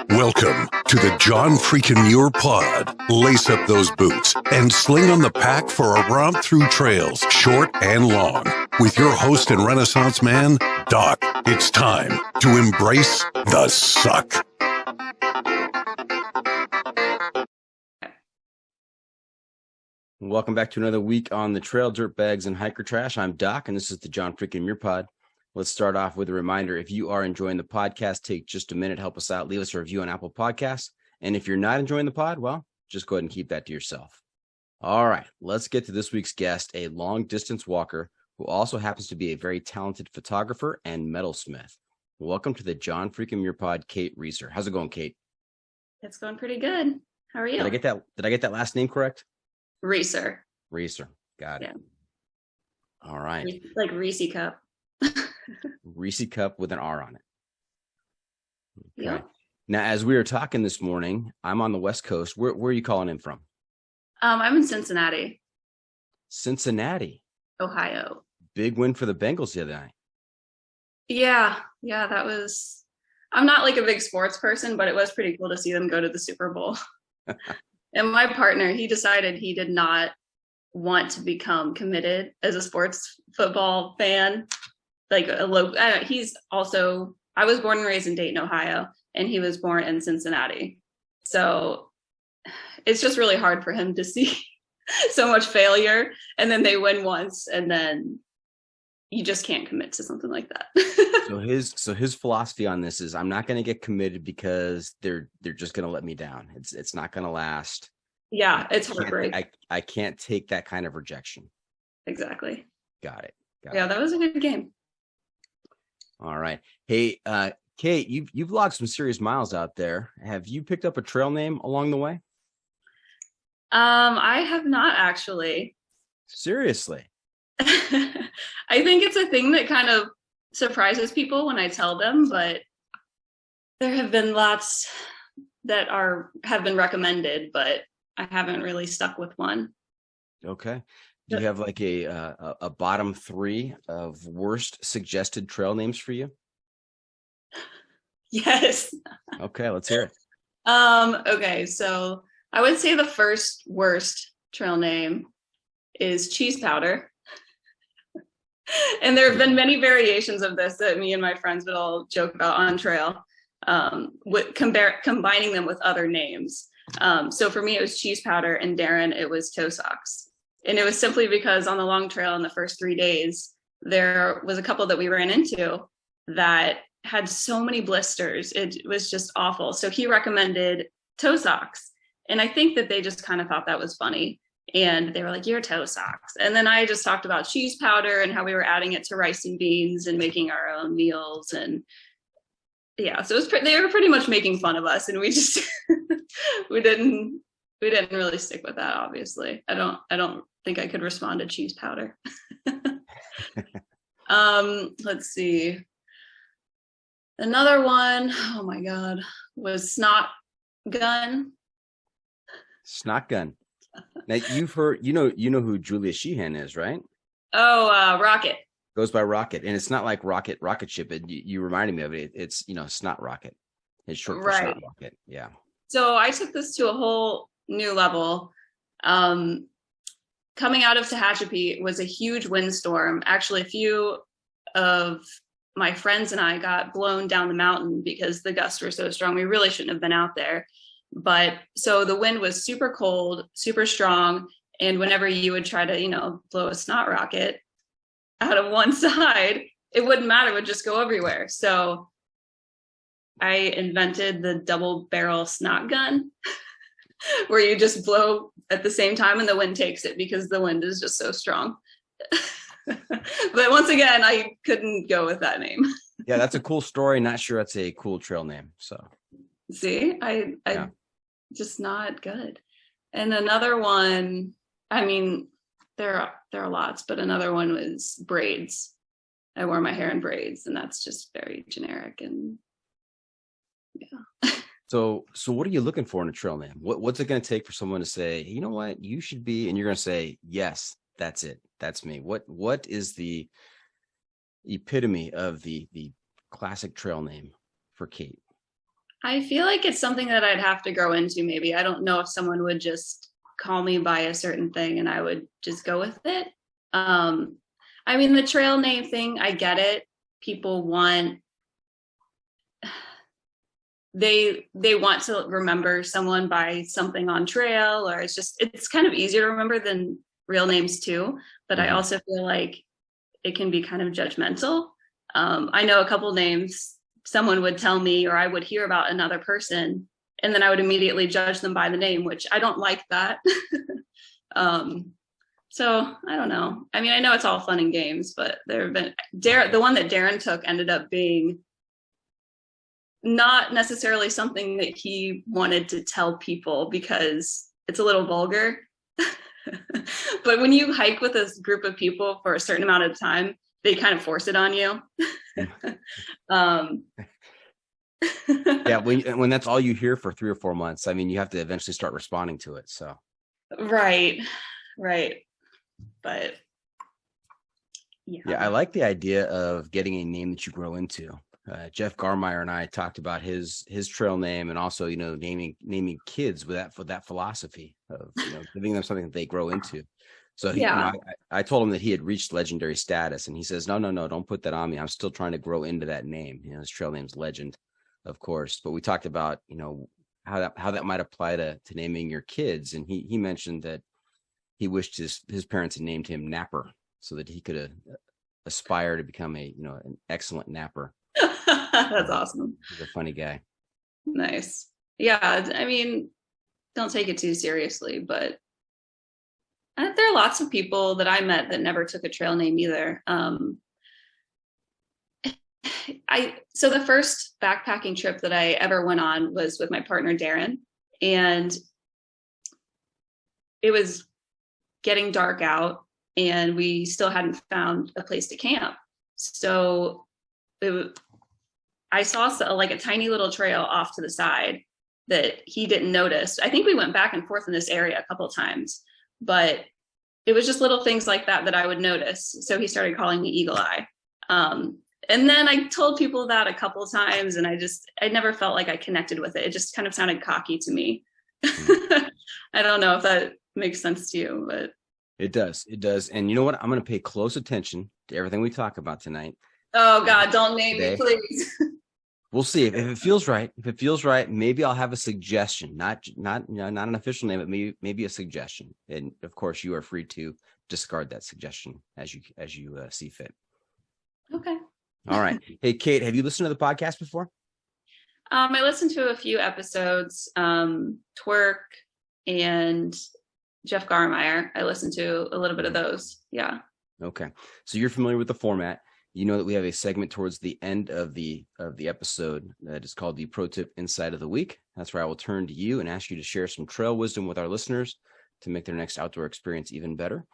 Welcome to the John freaking Muir Pod. Lace up those boots and sling on the pack for a romp through trails, short and long. With your host and Renaissance man, Doc. It's time to embrace the suck. Welcome back to another week on the Trail, Dirtbags, and Hiker Trash. I'm Doc, and this is the John freaking Muir Pod. Let's start off with a reminder. If you are enjoying the podcast, take just a minute, help us out, leave us a review on Apple Podcasts. And if you're not enjoying the pod, well, just go ahead and keep that to yourself. All right, let's get to this week's guest, a long-distance walker who also happens to be a very talented photographer and metalsmith. Welcome to the John freaking Muir Pod, Kate Reeser. How's it going, Kate? It's going pretty good. How are you? Did I get that last name correct? Reeser. Reeser. Got it. Yeah. All right. Like Reese cup. Reese cup with an R on it. Okay. Yeah. Now, as we were talking this morning, I'm on the West Coast. Where are you calling in from? I'm in Cincinnati. Cincinnati, Ohio. Big win for the Bengals the other night. Yeah, that was. I'm not like a big sports person, but it was pretty cool to see them go to the Super Bowl. And my partner, he decided he did not want to become committed as a sports football fan. Like he's also, I was born and raised in Dayton, Ohio, and he was born in Cincinnati. So it's just really hard for him to see so much failure. And then they win once, and then you just can't commit to something like that. So his philosophy on this is, I'm not going to get committed because they're just going to let me down. It's not going to last. Yeah, it's heartbreak. I can't take that kind of rejection. Exactly. Got it. Yeah, that was a good game. All right. Hey, Kate, you've logged some serious miles out there. Have you picked up a trail name along the way? I have not actually. Seriously? I think it's a thing that kind of surprises people when I tell them, but there have been lots that have been recommended, but I haven't really stuck with one. Okay. Do you have like a bottom three of worst suggested trail names for you? Yes. Okay, let's hear it. Okay, so I would say the first worst trail name is Cheese Powder. And there have been many variations of this that me and my friends would all joke about on trail, combining them with other names. So for me, it was Cheese Powder, and Darren, it was Toe Socks. And it was simply because on the long trail in the first 3 days, there was a couple that we ran into that had so many blisters. It was just awful. So he recommended Toe Socks. And I think that they just kind of thought that was funny. And they were like, "You're Toe Socks." And then I just talked about cheese powder and how we were adding it to rice and beans and making our own meals. And yeah, so they were pretty much making fun of us. And we just, we didn't really stick with that, obviously. I don't think I could respond to Cheese Powder. Let's see. Another one, oh my God, was Snot Gun. Snot Gun. Now you've heard, you know who Julia Sheehan is, right? Oh, Rocket. Goes by Rocket, and it's not like rocket ship. You reminded me of it. It's Snot Rocket. It's short for Snot Rocket. Yeah. So I took this to a whole new level. Coming out of Tehachapi was a huge windstorm. Actually, a few of my friends and I got blown down the mountain because the gusts were so strong. We really shouldn't have been out there. But so the wind was super cold, super strong. And whenever you would try to, blow a snot rocket out of one side, it wouldn't matter. It would just go everywhere. So I invented the double barrel snot gun where you just blow at the same time and the wind takes it because the wind is just so strong. But once again, I couldn't go with that name. Yeah, that's a cool story. Not sure that's a cool trail name. So see, I just not good. And another one, I mean, there are lots, but another one was braids. I wore my hair in braids, and that's just very generic. And yeah. So what are you looking for in a trail name? What's it going to take for someone to say, you know what, you should be, and you're going to say, yes, that's it. That's me. What is the epitome of the classic trail name for Kate? I feel like it's something that I'd have to grow into. Maybe I don't know if someone would just call me by a certain thing and I would just go with it. I mean, the trail name thing, I get it. People want they want to remember someone by something on trail, or it's kind of easier to remember than real names too. But I also feel like it can be kind of judgmental. I know a couple names someone would tell me, or I would hear about another person, and then I would immediately judge them by the name, which I don't like that. So I don't know. I mean, I know it's all fun and games, but there have been the one that Darren took ended up being not necessarily something that he wanted to tell people because it's a little vulgar. But when you hike with a group of people for a certain amount of time, they kind of force it on you. Yeah, when that's all you hear for 3 or 4 months, I mean, you have to eventually start responding to it. So right. But yeah, I like the idea of getting a name that you grow into. Jeff Garmeyer and I talked about his trail name, and also, naming kids with that philosophy of, giving them something that they grow into. So I told him that he had reached legendary status, and he says, no, don't put that on me. I'm still trying to grow into that name. His trail name's Legend, of course. But we talked about, how that might apply to naming your kids. And he mentioned that he wished his parents had named him Napper so that he could aspire to become an excellent napper. That's awesome. He's a funny guy. Nice. Yeah, I mean, don't take it too seriously, but there are lots of people that I met that never took a trail name either. So the first backpacking trip that I ever went on was with my partner Darren, and it was getting dark out and we still hadn't found a place to camp. So I saw like a tiny little trail off to the side that he didn't notice. I think we went back and forth in this area a couple of times, but it was just little things like that I would notice. So he started calling me Eagle Eye. And then I told people that a couple of times, and I never felt like I connected with it. It just kind of sounded cocky to me. I don't know if that makes sense to you, but it does. And you know what? I'm going to pay close attention to everything we talk about tonight. Oh God, don't name me, please. We'll see if it feels right. If it feels right, maybe I'll have a suggestion, not an official name, but maybe a suggestion. And of course, you are free to discard that suggestion as you see fit. Okay. All right. Hey, Kate, have you listened to the podcast before? I listened to a few episodes. Twerk and Jeff Garmeyer. I listened to a little bit of those. Yeah. Okay. So you're familiar with the format. You know that we have a segment towards the end of the episode that is called the Pro Tip Insight of the Week. That's where I will turn to you and ask you to share some trail wisdom with our listeners to make their next outdoor experience even better.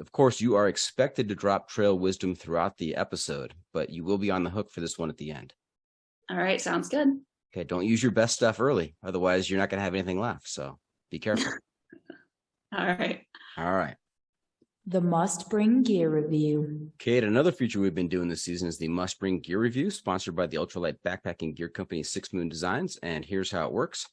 Of course, you are expected to drop trail wisdom throughout the episode, but you will be on the hook for this one at the end. All right. Sounds good. Okay. Don't use your best stuff early. Otherwise, you're not going to have anything left. So be careful. All right. The Must Bring Gear Review. Kate, another feature we've been doing this season is the Must Bring Gear Review, sponsored by the ultralight backpacking gear company 6 Moon Designs. And here's how it works.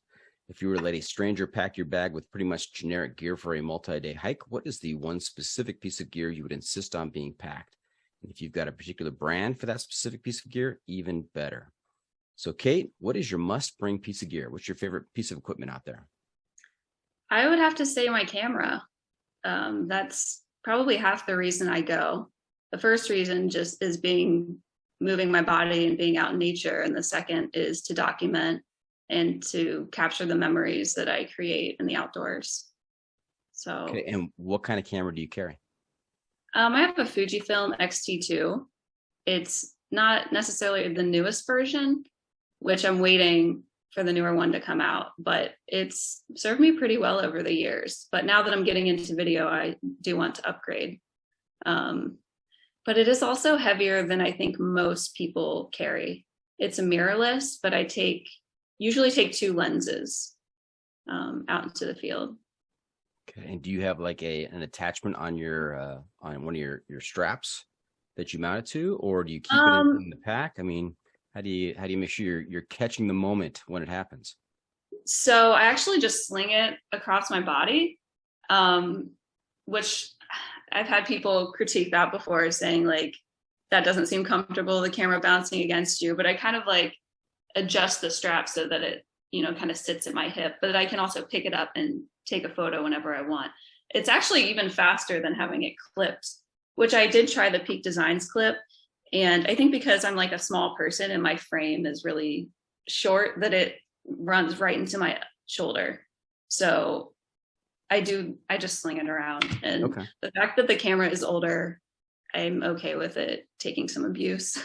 If you were to let a stranger pack your bag with pretty much generic gear for a multi-day hike, what is the one specific piece of gear you would insist on being packed? And if you've got a particular brand for that specific piece of gear, even better. So, Kate, what is your must-bring piece of gear? What's your favorite piece of equipment out there? I would have to say my camera. That's probably half the reason I go. The first reason just is moving my body and being out in nature. And the second is to document and to capture the memories that I create in the outdoors. So, okay, and what kind of camera do you carry? I have a Fujifilm X-T2. It's not necessarily the newest version, which I'm waiting for the newer one to come out, but it's served me pretty well over the years. But now that I'm getting into video, I do want to upgrade. But it is also heavier than I think most people carry. It's a mirrorless, but I usually take 2 lenses out into the field. Okay. And do you have like an attachment on your on one of your straps that you mount it to, or do you keep it in the pack? I mean, how do you make sure you're catching the moment when it happens? So I actually just sling it across my body, which I've had people critique that before, saying like that doesn't seem comfortable, the camera bouncing against you. But I kind of like adjust the strap so that it, kind of sits at my hip, but I can also pick it up and take a photo whenever I want. It's actually even faster than having it clipped, which I did try the Peak Designs clip. And I think because I'm like a small person and my frame is really short, that it runs right into my shoulder. So I just sling it around. And Okay. The fact that the camera is older, I'm okay with it taking some abuse.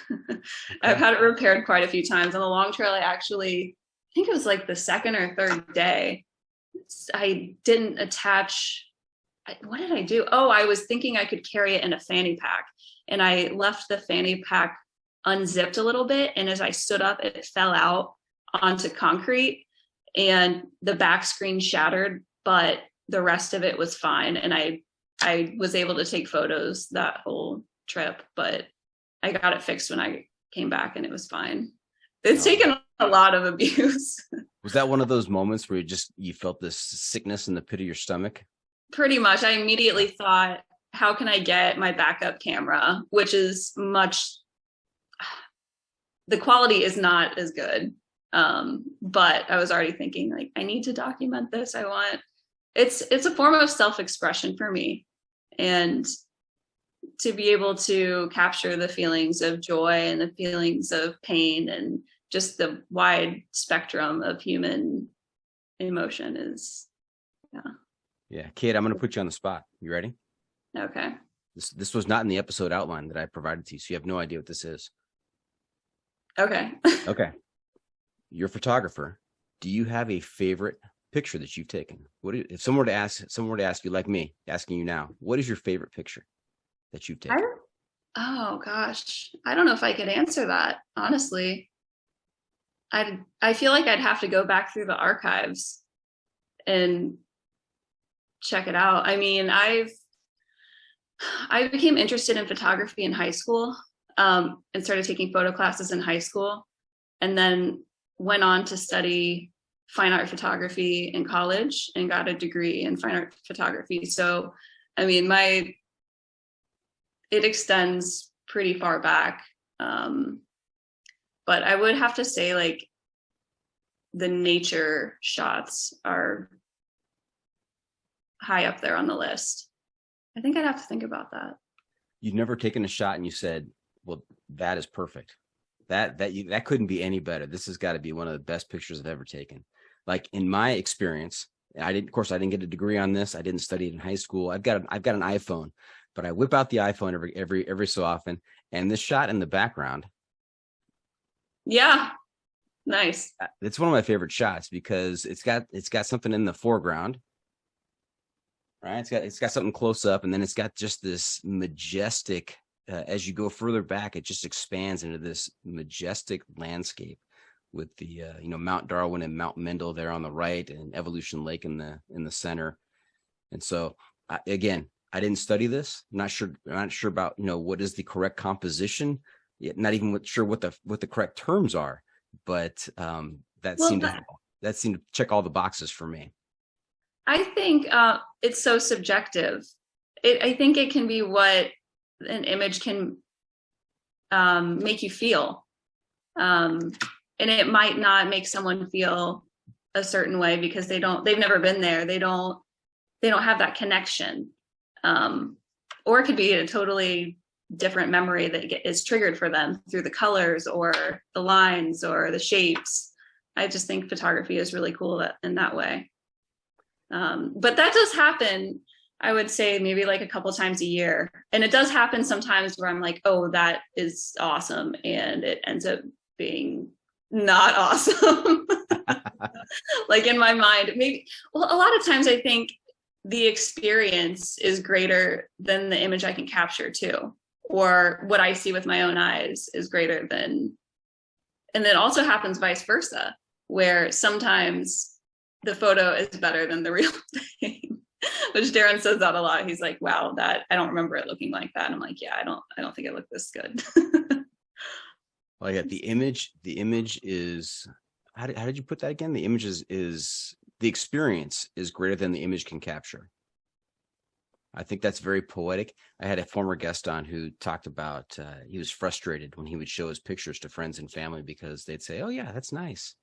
I've had it repaired quite a few times. On the long trail, I think it was like the second or third day, I didn't attach. What did I do? Oh, I was thinking I could carry it in a fanny pack, and I left the fanny pack unzipped a little bit. And as I stood up, it fell out onto concrete, and the back screen shattered, but the rest of it was fine. And I was able to take photos that whole trip, but I got it fixed when I came back and it was fine. It's taken a lot of abuse. Was that one of those moments where you felt this sickness in the pit of your stomach? Pretty much. I immediately thought, how can I get my backup camera, which is the quality is not as good. But I was already thinking like, I need to document this. It's a form of self-expression for me. And to be able to capture the feelings of joy and the feelings of pain and just the wide spectrum of human emotion is, Yeah. Kate, I'm going to put you on the spot. You ready? Okay. This was not in the episode outline that I provided to you, so you have no idea what this is. Okay. Okay. You're a photographer. Do you have a favorite picture that you've taken? If someone were to ask you, like me, asking you now, what is your favorite picture that you've taken? Oh gosh, I don't know if I could answer that, honestly. I feel like I'd have to go back through the archives and check it out. I mean, I became interested in photography in high school, and started taking photo classes in high school, and then went on to study fine art photography in college and got a degree in fine art photography. So, I mean, it extends pretty far back. But I would have to say like the nature shots are high up there on the list. I think I'd have to think about that. You've never taken a shot and you said, well, that is perfect. That couldn't be any better. This has got to be one of the best pictures I've ever taken. Like in my experience, I didn't get a degree on this. I didn't study it in high school. I've got an iPhone, but I whip out the iPhone every so often. And this shot in the background. Yeah. Nice. It's one of my favorite shots because it's got something in the foreground. Right. It's got something close up, and then it's got just this majestic, as you go further back, it just expands into this majestic landscape with the Mount Darwin and Mount Mendel there on the right, and Evolution Lake in the center. And so again, I didn't study this. I'm not sure about what is the correct composition. Not even sure what the correct terms are, but that seemed to check all the boxes for me. I think it's so subjective. I think it can be what an image can make you feel. And it might not make someone feel a certain way because they've never been there. They don't have that connection. Or it could be a totally different memory that is triggered for them through the colors or the lines or the shapes. I just think photography is really cool in that way. But that does happen, I would say maybe like a couple times a year. And it does happen sometimes where I'm like, oh, that is awesome. And it ends up being not awesome. Like in my mind, a lot of times I think the experience is greater than the image I can capture too, or what I see with my own eyes is greater than, and then also happens vice versa, where sometimes the photo is better than the real thing. Which Darren says that a lot. He's like, wow, that I don't remember it looking like that. And I'm like, yeah, I don't think it looked this good. Well, yeah, the image is, how did you put that again? The image is the experience is greater than the image can capture. I think that's very poetic. I had a former guest on who talked about he was frustrated when he would show his pictures to friends and family because they'd say, "Oh yeah, that's nice,"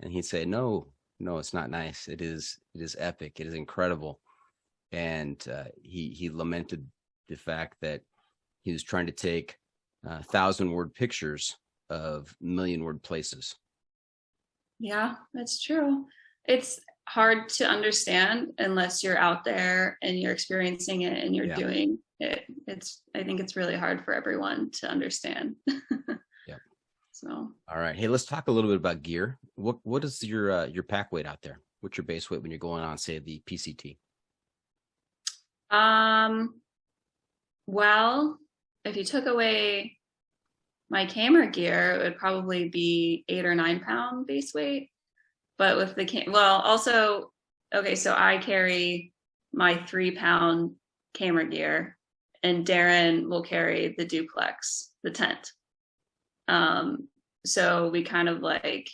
and he'd say, "No, it's not nice. It is epic. It is incredible." And he lamented the fact that he was trying to take 1,000-word pictures of million-word places. Yeah, that's true. It's hard to understand unless you're out there and you're experiencing it and you're doing it. I think it's really hard for everyone to understand. Yeah. So. All right. Hey, let's talk a little bit about gear. What is your pack weight out there? What's your base weight when you're going on, say, the PCT? Well, if you took away my camera gear, it would probably be 8 or 9 pound base weight. But with the also, okay, so I carry my 3-pound camera gear, and Darren will carry the duplex, the tent. So we kind of like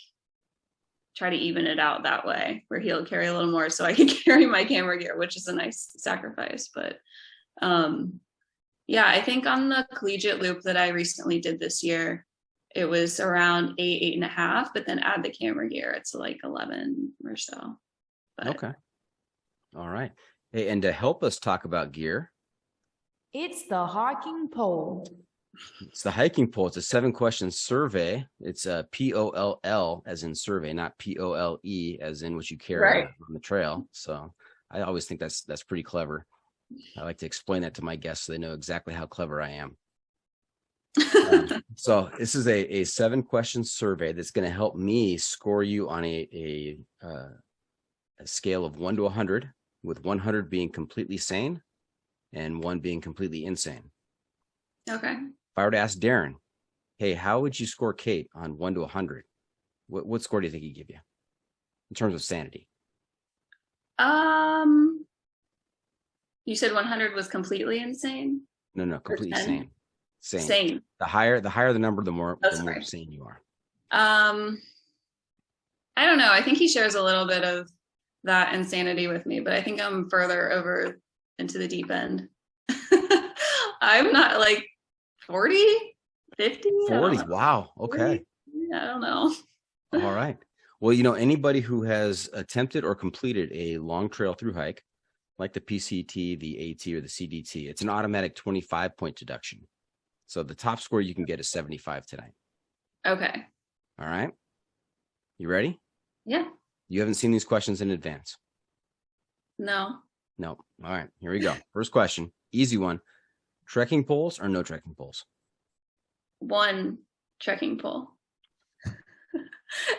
try to even it out that way, where he'll carry a little more so I can carry my camera gear, which is a nice sacrifice. But yeah, I think on the Collegiate Loop that I recently did this year, it was around 8.5, but then add the camera gear, it's like 11 or so. But. Okay. All right. Hey, and to help us talk about gear, It's the hiking pole. it's the hiking pole. It's a 7-question survey. It's a POLL as in survey, not POLE as in what you carry on the trail. So I always think that's pretty clever. I like to explain that to my guests so they know exactly how clever I am. So this is a 7-question survey that's going to help me score you on a scale of 1 to 100, with 100 being completely sane and 1 being completely insane. Okay. If I were to ask Darren, hey, how would you score Kate on 1 to 100? What score do you think he'd give you in terms of sanity? You said 100 was completely insane? No, completely sane. Sane. The higher the number, the more sane you are. I don't know. I think he shares a little bit of that insanity with me, but I think I'm further over into the deep end. I'm not like 40, 50. 40. Wow. Okay. I don't know. All right. Well, anybody who has attempted or completed a long trail through hike, like the PCT, the AT, or the CDT, it's an automatic 25-point deduction. So the top score you can get is 75 tonight. Okay. All right. You ready? Yeah. You haven't seen these questions in advance? No. All right. Here we go. First question. Easy one. Trekking poles or no trekking poles? 1 trekking pole.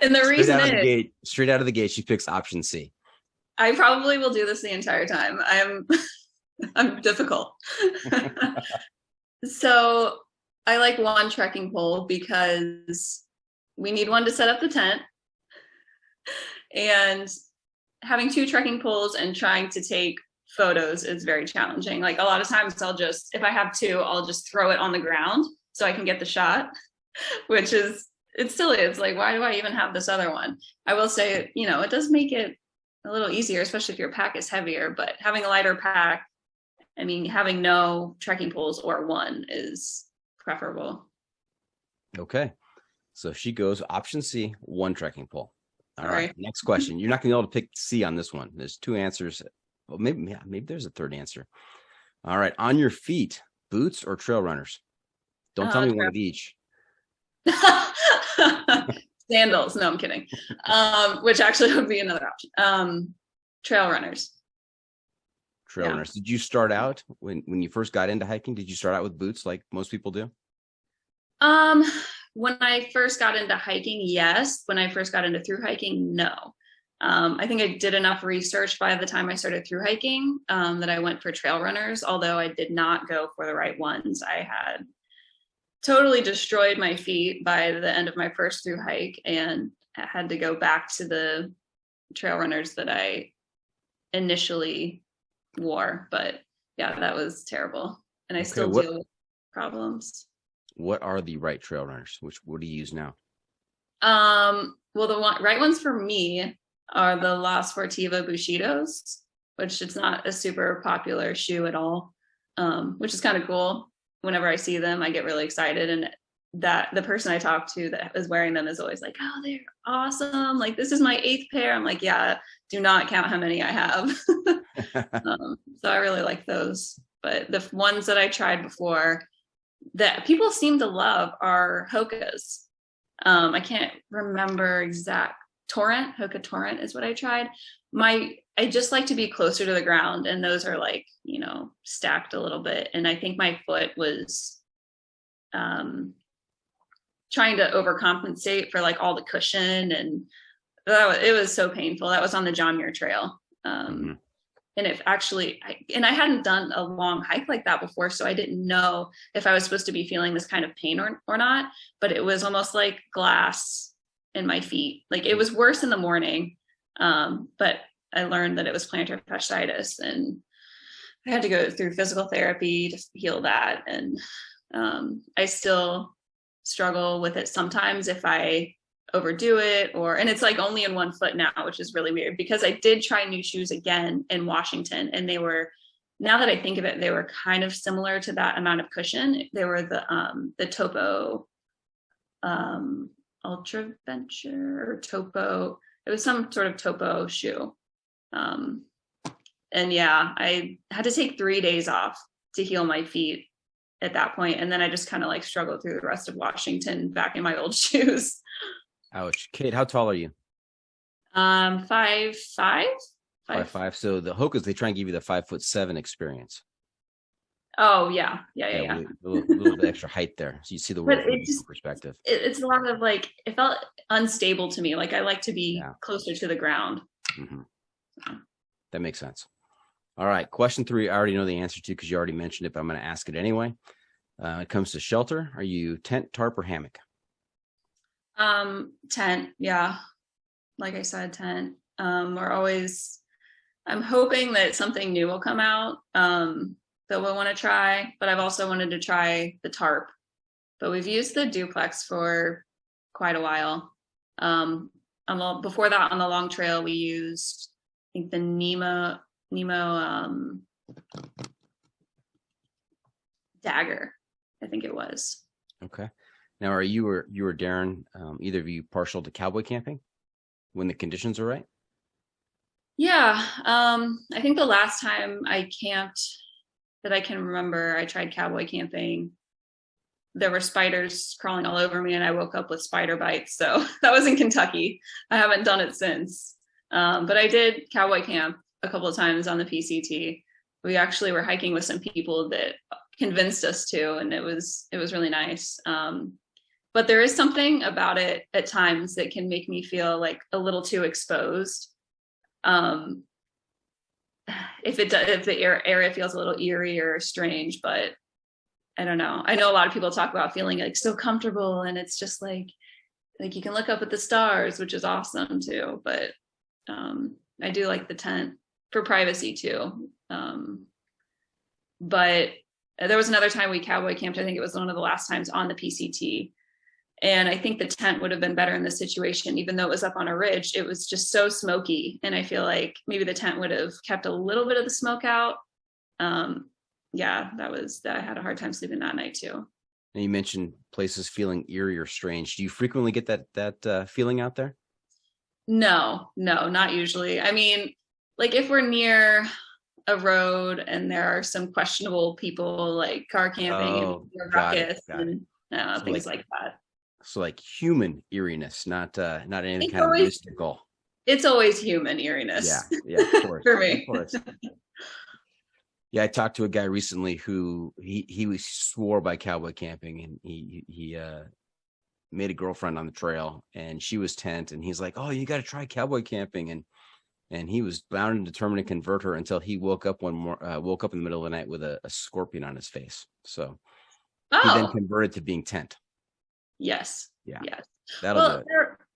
And the reason is straight out of the gate, she picks option C. I probably will do this the entire time. I'm difficult. So I like 1 trekking pole because we need 1 to set up the tent, and having 2 trekking poles and trying to take photos is very challenging. Like a lot of times if I have 2, I'll just throw it on the ground so I can get the shot, which is, it still is like, why do I even have this other one? I will say, it does make it a little easier, especially if your pack is heavier, but having a lighter pack, having no trekking poles or 1 is preferable. Okay. So she goes option C, 1 trekking pole. All right. Next question. You're not going to be able to pick C on this one. There's 2 answers. Well, maybe there's a 3rd answer. All right. On your feet, boots or trail runners? Don't tell me one of each. Sandals. No, I'm kidding. Which actually would be another option. Trail runners. Runners. Did you start out when you first got into hiking? Did you start out with boots like most people do? When I first got into hiking, yes. When I first got into thru hiking, no. I think I did enough research by the time I started thru hiking that I went for trail runners, although I did not go for the right ones. I had totally destroyed my feet by the end of my first thru hike, and I had to go back to the trail runners that I initially war. But yeah, that was terrible. And I Okay, still deal with problems. What are the right trail runners? What do you use now? Well, the right ones for me are the La Sportiva Bushidos, which it's not a super popular shoe at all, which is kind of cool. Whenever I see them, I get really excited. And that the person I talk to that is wearing them is always like, oh, they're awesome. Like, this is my 8th pair. I'm like, yeah, do not count how many I have. So I really like those. But the ones that I tried before that people seem to love are Hoka's. I can't remember exact Torrent. Hoka Torrent is what I tried. I just like to be closer to the ground, and those are like, stacked a little bit. And I think my foot was trying to overcompensate for like all the cushion, and it was so painful. That was on the John Muir Trail. And it actually, I hadn't done a long hike like that before, so I didn't know if I was supposed to be feeling this kind of pain or not, but it was almost like glass in my feet. Like, it was worse in the morning, but I learned that it was plantar fasciitis, and I had to go through physical therapy to heal that. And I still struggle with it sometimes if I overdo it, and it's like only in one foot now, which is really weird because I did try new shoes again in Washington, and they were, now that I think of it, they were kind of similar to that amount of cushion. They were the Topo Ultra Venture or Topo. It was some sort of Topo shoe. And yeah, I had to take 3 days off to heal my feet at that point, and then I just kind of like struggled through the rest of Washington back in my old shoes. Ouch. Kate, how tall are you? 5'5". 5'5". So the Hokas, they try and give you the 5'7" experience. Oh yeah. A little bit extra height there, so you see the world from a perspective. It's a lot of like, it felt unstable to me. Like, I like to be closer to the ground. That makes sense. All right, question 3. I already know the answer to because you already mentioned it, but I'm going to ask it anyway. It comes to shelter. Are you tent, tarp, or hammock? Tent. Yeah. Like I said, tent. I'm hoping that something new will come out, that we'll want to try, but I've also wanted to try the tarp, but we've used the duplex for quite a while. Before that, on the long trail, we used, I think, the Nemo Dagger, I think it was. Okay. Now, are you or Darren, either of you, partial to cowboy camping when the conditions are right? Yeah. I think the last time I camped that I can remember, I tried cowboy camping. There were spiders crawling all over me, and I woke up with spider bites. So that was in Kentucky. I haven't done it since. But I did cowboy camp a couple of times on the PCT. We actually were hiking with some people that convinced us to, and it was really nice. But there is something about it at times that can make me feel like a little too exposed. If the area feels a little eerie or strange, but I don't know. I know a lot of people talk about feeling like so comfortable, and it's just like you can look up at the stars, which is awesome too. But I do like the tent for privacy too. But there was another time we cowboy camped. I think it was one of the last times on the PCT. And I think the tent would have been better in this situation, even though it was up on a ridge. It was just so smoky. And I feel like maybe the tent would have kept a little bit of the smoke out. Yeah, I had a hard time sleeping that night too. And you mentioned places feeling eerie or strange. Do you frequently get that feeling out there? No, not usually. I mean, like, if we're near a road and there are some questionable people, like car camping and ruckus and things like that. So like human eeriness, not anything kind of mystical. It's always human eeriness. Yeah, of course. For me. Of course. Yeah, I talked to a guy recently who he swore by cowboy camping, and he made a girlfriend on the trail, and she was tent, and he's like, "Oh, you got to try cowboy camping," and he was bound and determined to convert her until he woke up in the middle of the night with a scorpion on his face. So he then converted to being tent. Yes. Yeah. Yes. That'll do it.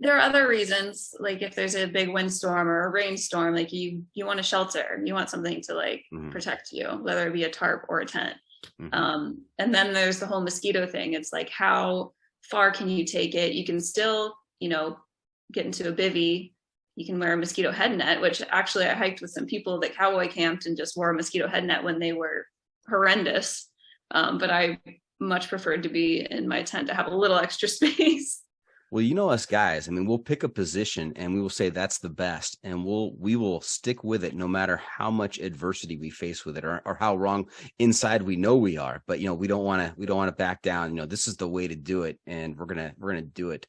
there are other reasons, like if there's a big windstorm or a rainstorm, like you want to shelter, you want something to like protect you, whether it be a tarp or a tent. And then there's the whole mosquito thing. It's like, how far can you take it? You can still, get into a bivvy. You can wear a mosquito head net, which actually I hiked with some people that cowboy camped and just wore a mosquito head net when they were horrendous. But I much preferred to be in my tent to have a little extra space. Well, us guys, I mean, we'll pick a position and we will say that's the best, and we will stick with it no matter how much adversity we face with it, or how wrong inside we know we are. But we don't want to back down. This is the way to do it, and we're gonna do it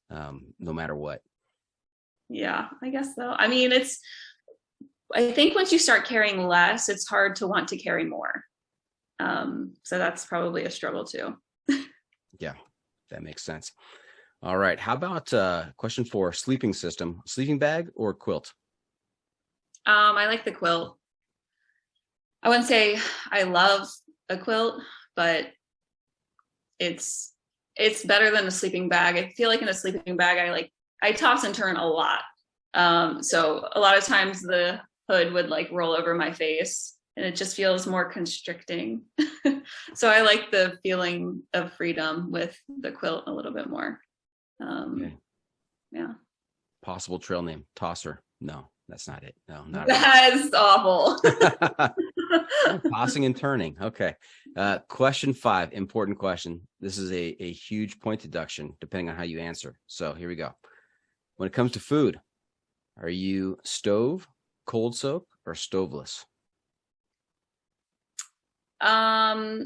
no matter what. Yeah, I guess so. I mean, I think once you start carrying less, it's hard to want to carry more. So that's probably a struggle too. Yeah, that makes sense. All right. How about question 4, sleeping system, sleeping bag or quilt? I like the quilt. I wouldn't say I love a quilt, but it's better than a sleeping bag. I feel like in a sleeping bag, I toss and turn a lot. So a lot of times the hood would like roll over my face and it just feels more constricting. So I like the feeling of freedom with the quilt a little bit more. Okay. Yeah. Possible trail name, Tosser. No, that's not it. No, not that's awful. Tossing and turning. Okay. Question 5, important question. This is a huge point deduction depending on how you answer. So here we go. When it comes to food, are you stove, cold soak, or stoveless? Honestly,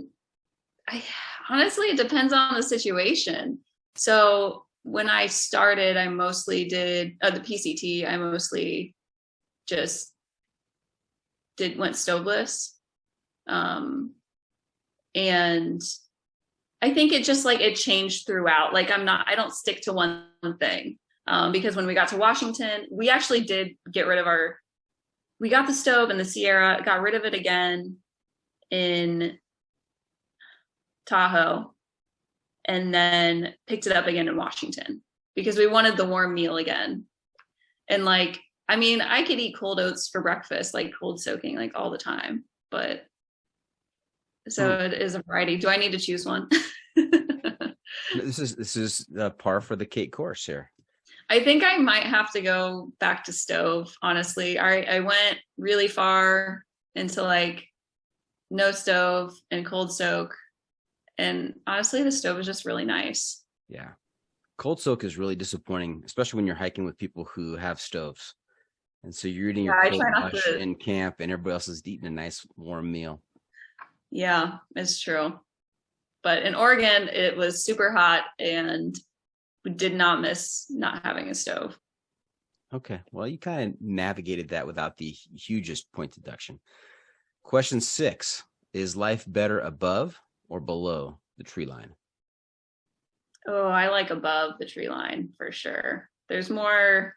it depends on the situation. So when I started, I mostly did the PCT. I mostly just went stoveless. And I think it just it changed throughout. I don't stick to one thing. Because when we got to Washington, we actually did get rid of we got the stove in the Sierra, got rid of it again in Tahoe, and then picked it up again in Washington because we wanted the warm meal again. And I could eat cold oats for breakfast, cold soaking, all the time, but so it is a variety. Do I need to choose one? This is the par for the Kate course here. I think I might have to go back to stove, honestly. I went really far into no stove and cold soak. And honestly, the stove is just really nice. Yeah. Cold soak is really disappointing, especially when you're hiking with people who have stoves. And so you're eating your cold mush in camp and everybody else is eating a nice warm meal. Yeah, it's true. But in Oregon, it was super hot and we did not miss not having a stove. Okay. Well, you kind of navigated that without the hugest point deduction. Question 6, is life better above or below the tree line? Oh, I like above the tree line for sure. There's more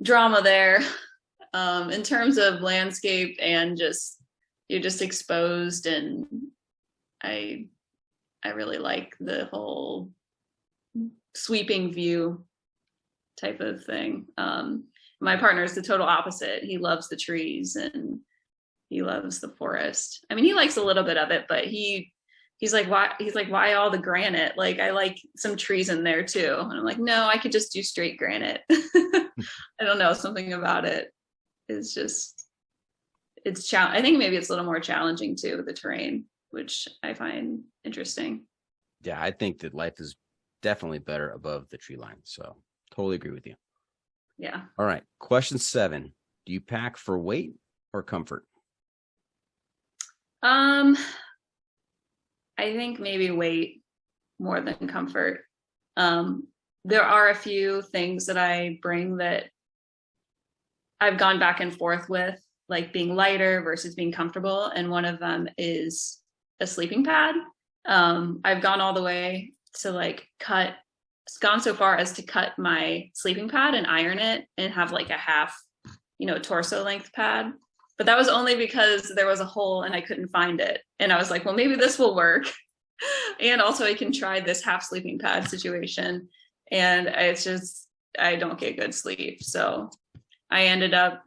drama there in terms of landscape and you're just exposed, and I really like the whole sweeping view type of thing. My partner is the total opposite. He loves the trees and he loves the forest. I mean, he likes a little bit of it, but he's like, why all the granite? I like some trees in there too. And I'm like, no, I could just do straight granite. I don't know, something about it is just, I think maybe it's a little more challenging too with the terrain, which I find interesting. Yeah, I think that life is definitely better above the tree line. So totally agree with you. Yeah. All right. Question 7. Do you pack for weight or comfort? I think maybe weight more than comfort. There are a few things that I bring that I've gone back and forth with, being lighter versus being comfortable. And one of them is a sleeping pad. I've gone all the way to gone so far as to cut my sleeping pad and iron it and have a half, torso length pad. But that was only because there was a hole and I couldn't find it. And I was like, well, maybe this will work. And also I can try this half sleeping pad situation. And it's just, I don't get good sleep. So I ended up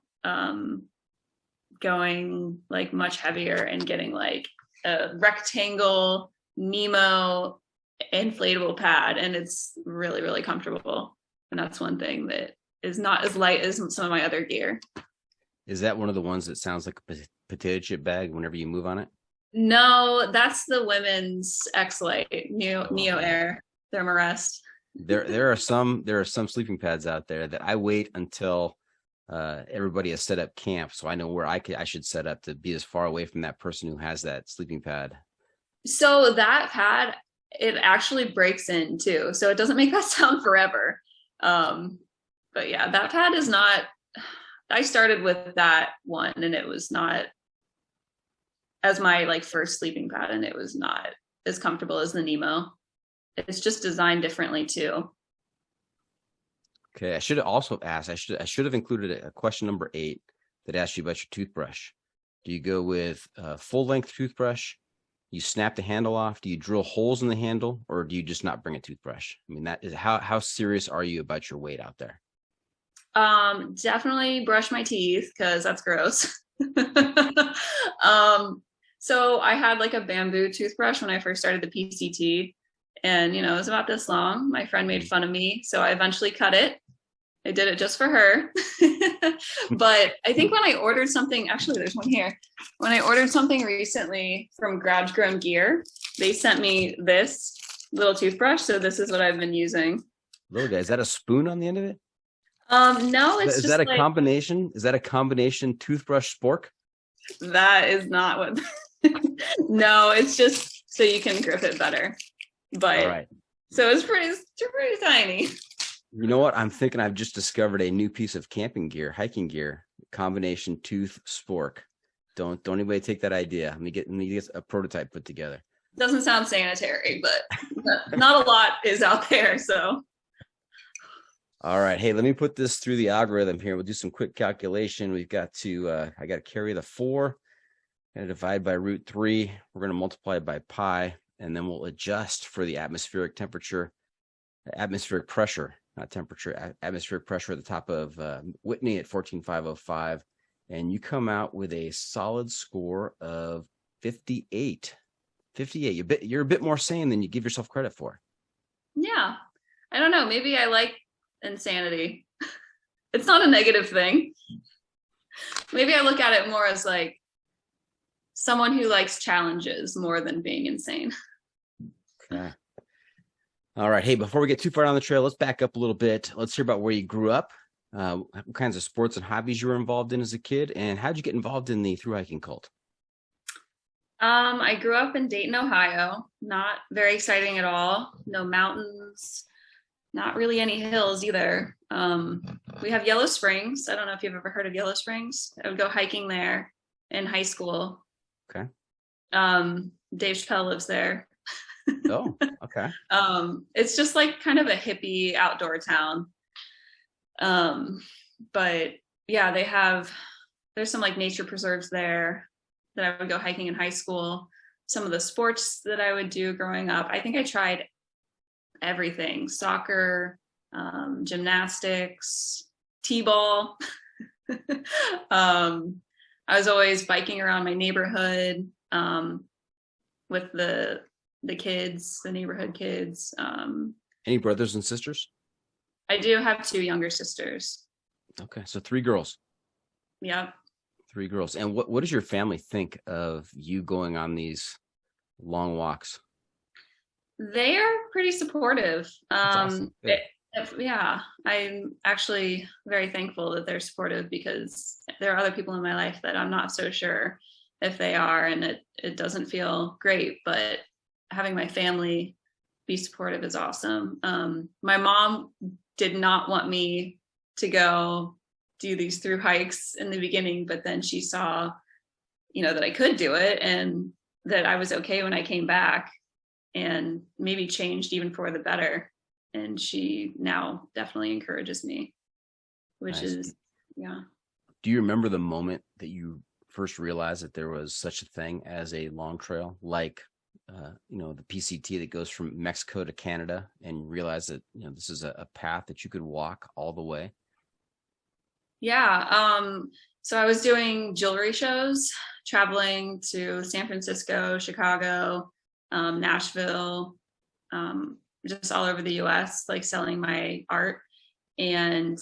going like much heavier and getting like a rectangle Nemo inflatable pad, and it's really, really comfortable. And that's one thing that is not as light as some of my other gear. Is that one of the ones that sounds like a potato chip bag whenever you move on it? No, that's the women's X-Lite Neo Air Thermarest. There are some sleeping pads out there that I wait until everybody has set up camp, so I know where I should set up to be as far away from that person who has that sleeping pad. So that pad, it actually breaks in too, so it doesn't make that sound forever. But yeah, that pad is not. I started with that one, and it was not as my like first sleeping pad, and it was not as comfortable as the Nemo. It's just designed differently too. Okay, I should have also asked. I should have included a question number 8 that asks you about your toothbrush. Do you go with a full length toothbrush? You snap the handle off? Do you drill holes in the handle, or do you just not bring a toothbrush? I mean, that is how serious are you about your weight out there? Definitely brush my teeth because that's gross. So I had like a bamboo toothbrush when I first started the PCT, and it was about this long. My friend made fun of me, so I eventually cut it. I did it just for her. But I think when I ordered something, actually there's one here. When I ordered something recently from Garage Grown Gear, they sent me this little toothbrush. So this is what I've been using. Little guy, is that a spoon on the end of it? No, it's is just that a like, combination? Is that a combination toothbrush spork? that is not what. No, it's just so you can grip it better. But all right. So it's pretty tiny. You know what? I'm thinking I've just discovered a new piece of camping gear, hiking gear, combination tooth spork. Don't anybody take that idea. Let me get a prototype put together. Doesn't sound sanitary, but not a lot is out there. So. All right. Hey, let me put this through the algorithm here. We'll do some quick calculation. We've got to, I got to carry the 4 and divide by √3. We're going to multiply by pi, and then we'll adjust for the atmospheric temperature, atmospheric pressure, not temperature, atmospheric pressure at the top of Whitney at 14,505. And you come out with a solid score of 58. 58. You're a bit more sane than you give yourself credit for. Yeah. I don't know. Maybe I like insanity. It's not a negative thing. Maybe I look at it more as like someone who likes challenges more than being insane. Okay. All right. Hey, before we get too far down the trail, let's back up a little bit. Let's hear about where you grew up, what kinds of sports and hobbies you were involved in as a kid, and how'd you get involved in the thru hiking cult? I grew up in Dayton, Ohio. Not very exciting at all. No mountains, not really any hills either. We have Yellow Springs. I don't know if you've ever heard of Yellow Springs. I would go hiking there in high school. Okay. Dave Chappelle lives there. Oh, okay. It's just like kind of a hippie outdoor town. But yeah, there's some like nature preserves there that I would go hiking in high school. Some of the sports that I would do growing up, I think I tried everything: soccer, gymnastics, t-ball. I was always biking around my neighborhood with the kids, the neighborhood kids. Any brothers and sisters? I do have 2 younger sisters. Okay, so 3 girls. Yep. 3 girls. And what does your family think of you going on these long walks? They are pretty supportive. That's awesome. Yeah, I'm actually very thankful that they're supportive, because there are other people in my life that I'm not so sure if they are, and it doesn't feel great, but having my family be supportive is awesome. My mom did not want me to go do these thru hikes in the beginning, but then she saw, that I could do it and that I was okay when I came back, and maybe changed even for the better. And she now definitely encourages me, which is, yeah. Do you remember the moment that you first realized that there was such a thing as a long trail, like the PCT that goes from Mexico to Canada, and realize that this is a path that you could walk all the way? Yeah. So I was doing jewelry shows, traveling to San Francisco, Chicago, Nashville, just all over the US, like selling my art. And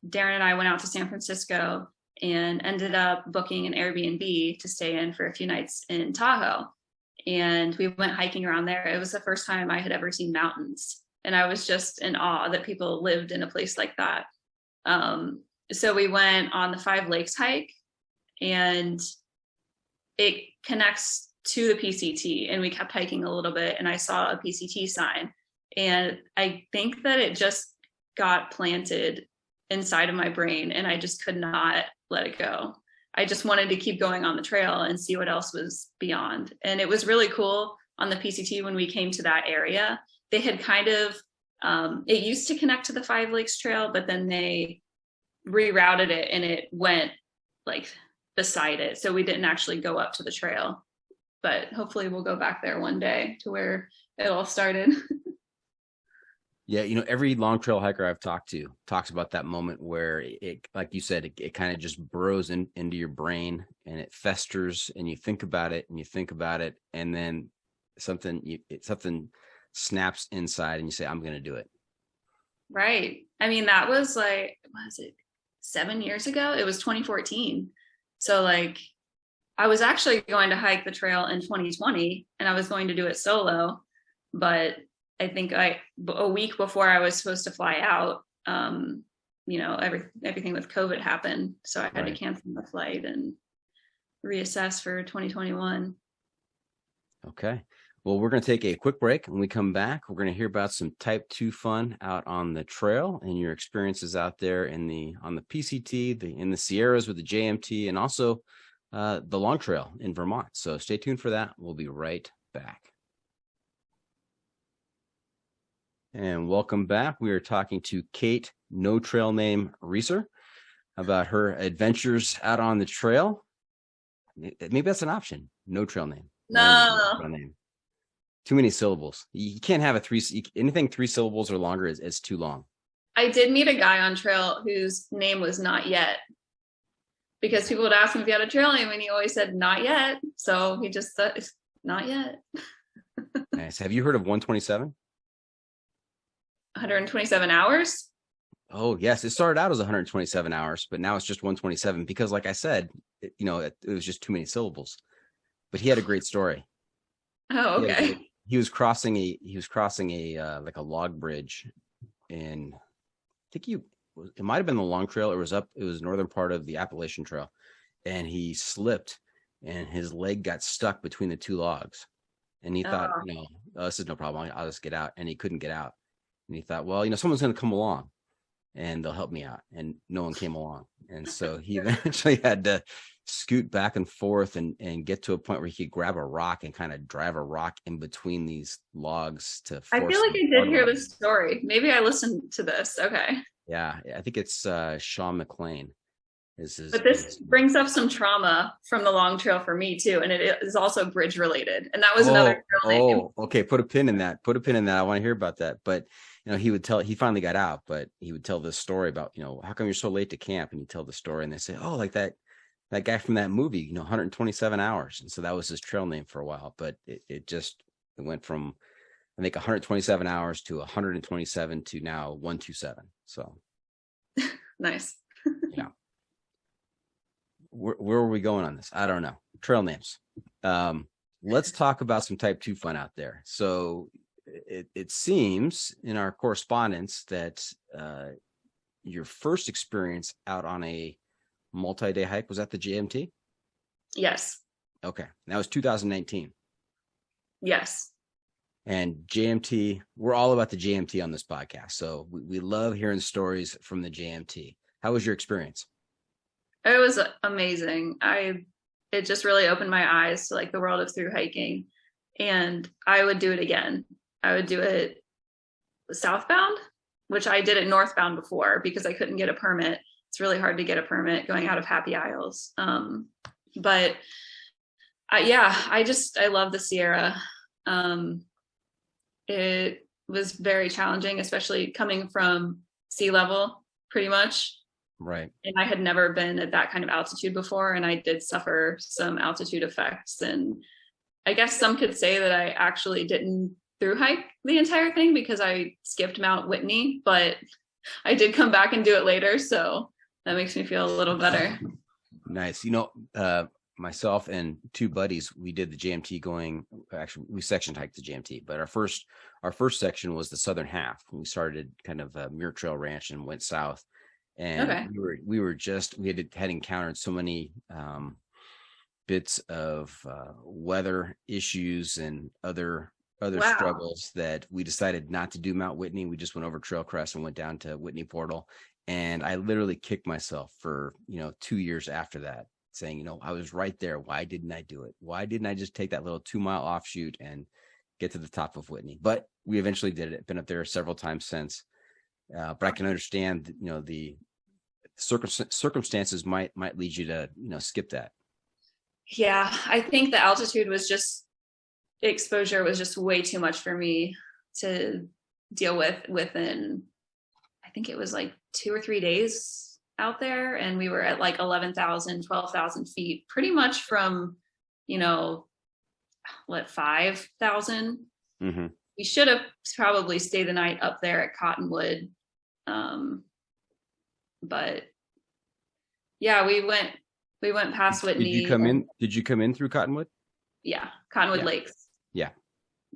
Darren and I went out to San Francisco and ended up booking an Airbnb to stay in for a few nights in Tahoe. And we went hiking around there. It was the first time I had ever seen mountains. And I was just in awe that people lived in a place like that. So we went on the 5 Lakes hike, and it connects to the PCT, and we kept hiking a little bit, and I saw a PCT sign, and I think that it just got planted inside of my brain, and I just could not let it go. I just wanted to keep going on the trail and see what else was beyond. And it was really cool on the PCT when we came to that area. They had kind of, it used to connect to the 5 Lakes Trail, but then they rerouted it and it went like beside it. So we didn't actually go up to the trail, but hopefully we'll go back there one day to where it all started. Yeah, every long trail hiker I've talked to talks about that moment where it, like you said, it kind of just burrows into your brain, and it festers, and you think about it and you think about it, and then something snaps inside and you say, I'm going to do it. Right. I mean, that was like, what was it, 7 years ago? It was 2014. So like, I was actually going to hike the trail in 2020, and I was going to do it solo, but I think a week before I was supposed to fly out, everything with COVID happened. So I had to cancel the flight and reassess for 2021. Okay. Well, we're going to take a quick break. When we come back, we're going to hear about some type 2 fun out on the trail and your experiences out there on the PCT, in the Sierras with the JMT, and also the long trail in Vermont. So stay tuned for that. We'll be right back. And welcome back. We are talking to Kate, no trail name Reeser, about her adventures out on the trail. Maybe that's an option. No trail name. No trail name. Too many syllables. You can't have anything 3 syllables or longer is too long. I did meet a guy on trail whose name was Not Yet, because people would ask him if he had a trail name, and he always said Not Yet. So he just said, Not Yet. Nice. Have you heard of 127? 127 hours? Oh, yes. It started out as 127 hours, but now it's just 127 because, like I said, it was just too many syllables. But he had a great story. Oh, okay. He was crossing a like a log bridge in, I think it might have been the long trail. It was northern part of the Appalachian Trail, and he slipped and his leg got stuck between the 2 logs. And he thought, this is no problem. I'll just get out. And he couldn't get out. And he thought, well, someone's going to come along and they'll help me out. And no one came along. And so he eventually had to scoot back and forth and get to a point where he could grab a rock and kind of drive a rock in between these logs to force. I feel like I did hear this story. Maybe I listened to this. Okay. Yeah. I think it's Sean McLean. But this brings up some trauma from the long trail for me too. And it is also bridge related. And that was another trail name. Oh, okay. Put a pin in that. I want to hear about that. But he finally got out, but he would tell this story about, how come you're so late to camp? And he'd tell the story, and they say, oh, like that guy from that movie, 127 hours. And so that was his trail name for a while, but it went from, I think, 127 hours to 127 to now 127. So nice. Yeah. Where are we going on this? I don't know. Trail names. Let's talk about some type 2 fun out there. So it seems in our correspondence that your first experience out on a multi-day hike was at the JMT? Yes. Okay. That was 2019. Yes. And JMT, we're all about the JMT on this podcast. So we love hearing stories from the JMT. How was your experience? It was amazing. It just really opened my eyes to like the world of thru hiking, and I would do it again. I would do it southbound, which I did it northbound before because I couldn't get a permit. It's really hard to get a permit going out of Happy Isles. But I love the Sierra. It was very challenging, especially coming from sea level, pretty much. Right. And I had never been at that kind of altitude before, and I did suffer some altitude effects. And I guess some could say that I actually didn't through hike the entire thing because I skipped Mount Whitney, but I did come back and do it later. So that makes me feel a little better. Nice. Myself and two buddies, we did the JMT we section hiked the JMT, but our first section was the southern half. We started kind of Muir Trail Ranch and went south. And we had encountered so many bits of weather issues and other struggles that we decided not to do Mount Whitney. We just went over Trail Crest and went down to Whitney Portal. And I literally kicked myself for 2 years after that, saying, I was right there. Why didn't I do it? Why didn't I just take that little 2-mile offshoot and get to the top of Whitney? But we eventually did it. Been up there several times since. But I can understand, the circumstances might lead you to skip that. Yeah, I think the altitude was just exposure was just way too much for me to deal with within, I think it was like 2 or 3 days out there, and we were at like 11,000 12,000 feet pretty much from 5,000. Mm-hmm. We should have probably stayed the night up there at Cottonwood, but yeah, we went past Whitney. Did you come in through Cottonwood? Yeah, Cottonwood Lakes. Yeah,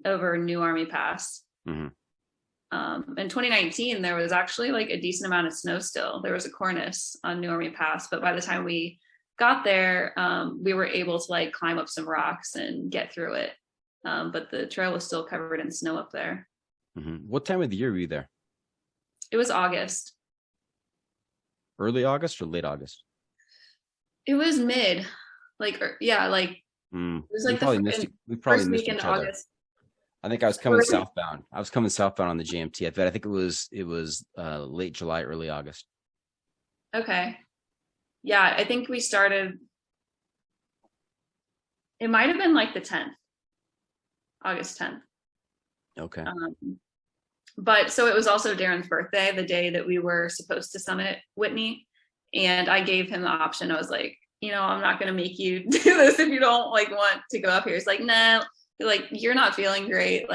over New Army Pass. Mm-hmm. In 2019, there was actually like a decent amount of snow still. There was a cornice on New Army Pass, but by the time we got there, we were able to like climb up some rocks and get through it. But the trail was still covered in snow up there. Mm-hmm. What time of the year were you there? It was August. Early August or late August? It was mid, it was like we probably first missed weekend each of other. August. I think I was coming southbound. I was coming southbound on the JMT. I think it was late July, early August. Okay. Yeah, I think we started. It might have been like the 10th, August 10th. Okay. But so it was also Darren's birthday, the day that we were supposed to summit Whitney. And I gave him the option. I was like, I'm not going to make you do this if you don't want to go up here. It's like, nah, you're not feeling great.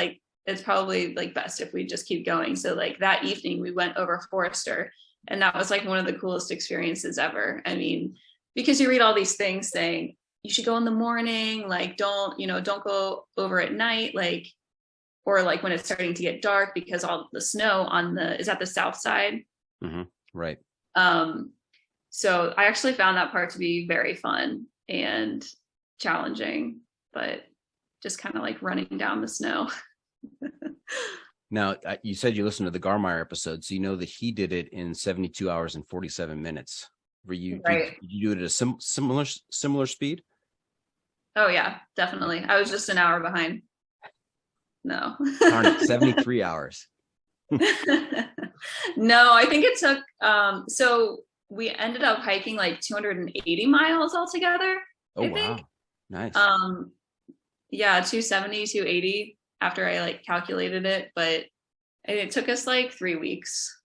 It's probably best if we just keep going. So that evening we went over Forester, and that was one of the coolest experiences ever. I mean, because you read all these things saying you should go in the morning, don't go over at night, or when it's starting to get dark, because all the snow is at the south side. Mm-hmm. Right. So I actually found that part to be very fun and challenging, but just kind of running down the snow. Now, you said you listened to the Garmeyer episode, so you know that he did it in 72 hours and 47 minutes. Were you, right. Did you do it at a similar speed? Oh yeah, definitely. I was just an hour behind. No. Darn it, 73 hours. No, I think it took, so we ended up hiking 280 miles altogether. Oh, I think. Wow. Nice. Yeah, 270, 280 after I calculated it, but it took us 3 weeks.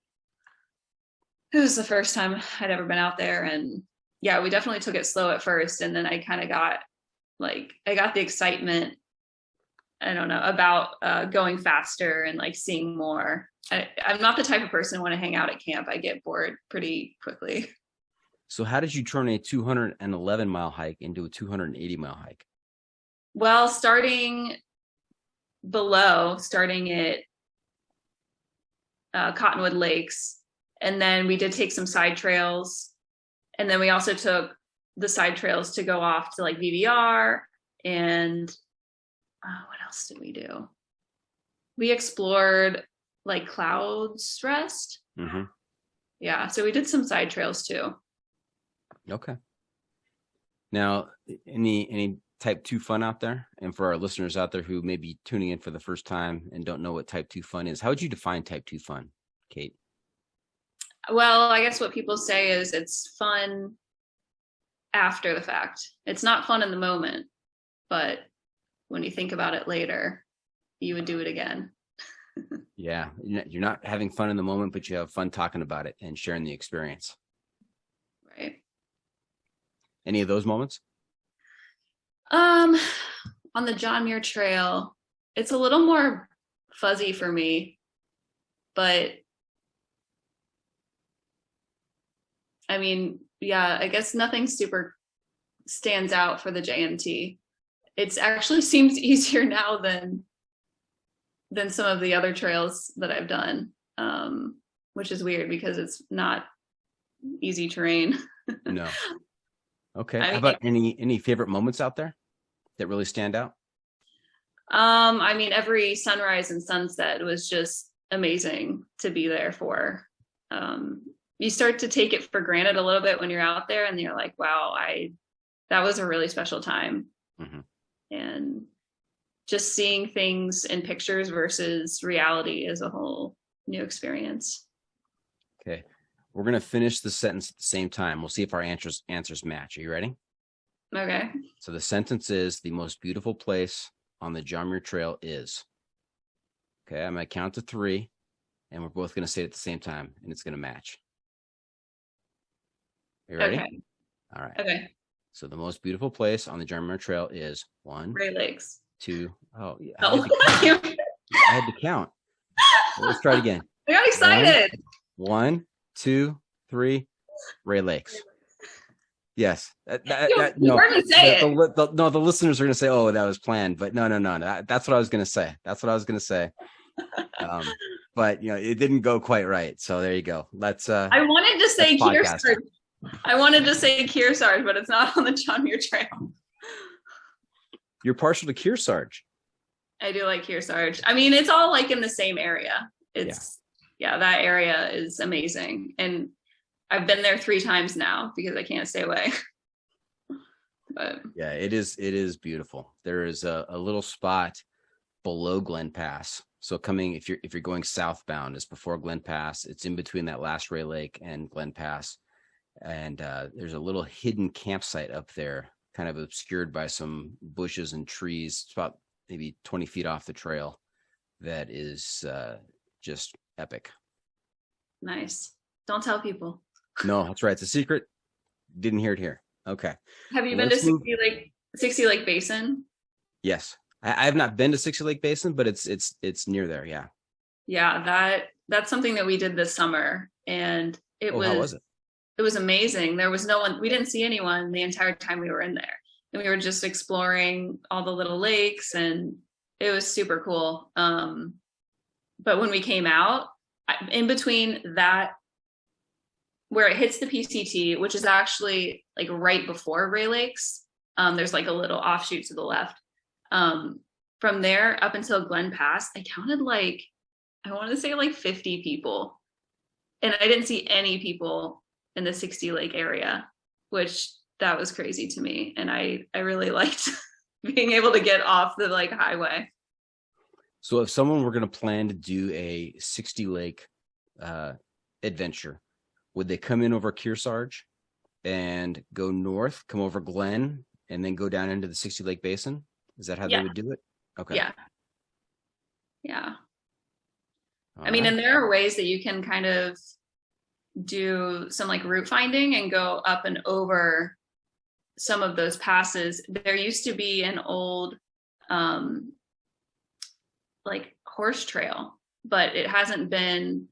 It was the first time I'd ever been out there, and yeah, we definitely took it slow at first, and then I kind of got I got the excitement, I don't know, about going faster and seeing more. I'm not the type of person who want to hang out at camp. I get bored pretty quickly. So how did you turn a 211-mile hike into a 280-mile hike? Well, starting at Cottonwood Lakes, and then we did take some side trails, and then we also took the side trails to go off to VVR, and what else did we do? We explored Clouds Rest. Mm-hmm. Yeah, so we did some side trails too. Okay. Now, any type 2 fun out there? And for our listeners out there who may be tuning in for the first time and don't know what type 2 fun is, how would you define type 2 fun, Kate? Well, I guess what people say is it's fun after the fact. It's not fun in the moment. but when you think about it later, you would do it again. Yeah, you're not having fun in the moment, but you have fun talking about it and sharing the experience. Right. Any of those moments? On the John Muir Trail, it's a little more fuzzy for me, but I mean, yeah, I guess nothing super stands out for the JMT. It actually seems easier now than some of the other trails that I've done, which is weird because it's not easy terrain. No. Okay. I How mean, about any favorite moments out there that really stand out? I mean, every sunrise and sunset was just amazing to be there for. You start to take it for granted a little bit when you're out there, and you're like, wow, that was a really special time. Mm-hmm. And just seeing things in pictures versus reality is a whole new experience. Okay. We're going to finish the sentence at the same time. We'll see if our answers match. Are you ready? Okay. So the sentence is, the most beautiful place on the John Muir Trail is. Okay. I'm going to count to 3, and we're both going to say it at the same time, and it's going to match. Are you ready? Okay. All right. Okay. So the most beautiful place on the John Muir Trail is 1, Ray Lakes. 2. Oh, yeah. Oh, I had to count. Let's try it again. I got excited. 1, 2, 3. Ray Lakes. Yes. You heard me say it. The listeners are going to say, "Oh, that was planned," but no. That's what I was going to say. But it didn't go quite right. So there you go. Let's. I wanted to say Kearsarge. Kearsarge, but it's not on the John Muir Trail. You're partial to Kearsarge. I do like Kearsarge. I mean, it's all like in the same area. Yeah, that area is amazing, and I've been there 3 times now because I can't stay away. But yeah, it is beautiful. There is a little spot below Glen Pass. So if you're going southbound, it's before Glen Pass. It's in between that last Ray Lake and Glen Pass, and there's a little hidden campsite up there, kind of obscured by some bushes and trees. It's about maybe 20 feet off the trail. That is just epic. Nice. Don't tell people. No, that's right. It's a secret. Didn't hear it here. Okay. Have you been to 60 Lake Basin? Yes. I have not been to 60 Lake Basin, but it's near there. Yeah. Yeah, that's something that we did this summer, and how was it? It was amazing. There was no one. We didn't see anyone the entire time we were in there, and we were just exploring all the little lakes, and it was super cool. But when we came out, in between that, where it hits the PCT, which is actually like right before Ray Lakes, there's like a little offshoot to the left. From there up until Glen Pass, I counted I want to say 50 people, and I didn't see any people in the 60 Lake area, which that was crazy to me. And I really liked being able to get off the highway. So if someone were going to plan to do a 60 Lake adventure, would they come in over Kearsarge and go north, come over Glen, and then go down into the 60 Lake Basin? Is that how they would do it? Okay. Yeah. All I mean, right. and there are ways that you can kind of do some route finding and go up and over some of those passes. There used to be an old horse trail, but it hasn't been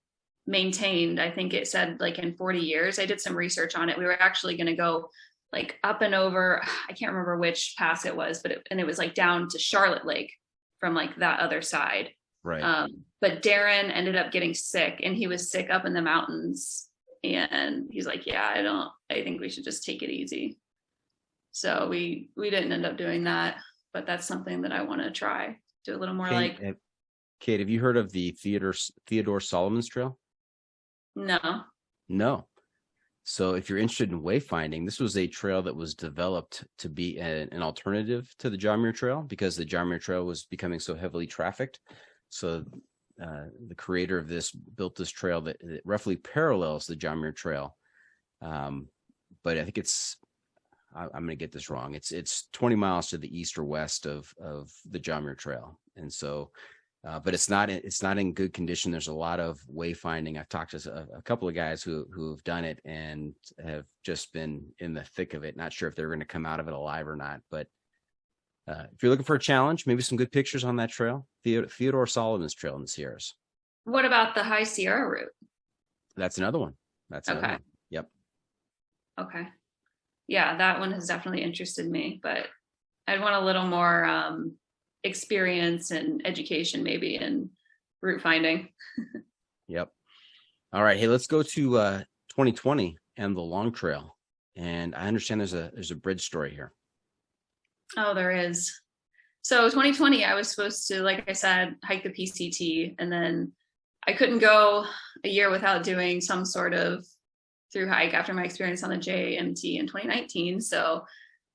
maintained. I think it said in 40 years. I did some research on it. We were actually going to go up and over, I can't remember which pass it was, but it was down to Charlotte Lake from that other side. Right. But Darren ended up getting sick, and he was sick up in the mountains, and he's like, yeah, I think we should just take it easy. So we didn't end up doing that, but that's something that I want to try. Do a little more Kate, have you heard of the Theodore Solomon's Trail? No. So if you're interested in wayfinding, this was a trail that was developed to be an alternative to the John Muir Trail, because the John Muir Trail was becoming so heavily trafficked. So the creator of this built this trail that roughly parallels the John Muir Trail. But I think I'm going to get this wrong. It's 20 miles to the east or west of the John Muir Trail, and so, but it's not in good condition. There's a lot of wayfinding. I've talked to a couple of guys who've done it and have just been in the thick of it. Not sure if they're going to come out of it alive or not. But if you're looking for a challenge, maybe some good pictures on that trail, Theodore Solomon's Trail in the Sierras. What about the High Sierra route? That's another one. Okay. Yep. Okay. Yeah, that one has definitely interested me, but I'd want a little more experience and education maybe in route finding. Yep. All right. Hey, let's go to 2020 and the Long Trail. And I understand there's a bridge story here. Oh, there is. So 2020, I was supposed to, like I said, hike the PCT, and then I couldn't go a year without doing some sort of through hike after my experience on the JMT in 2019. So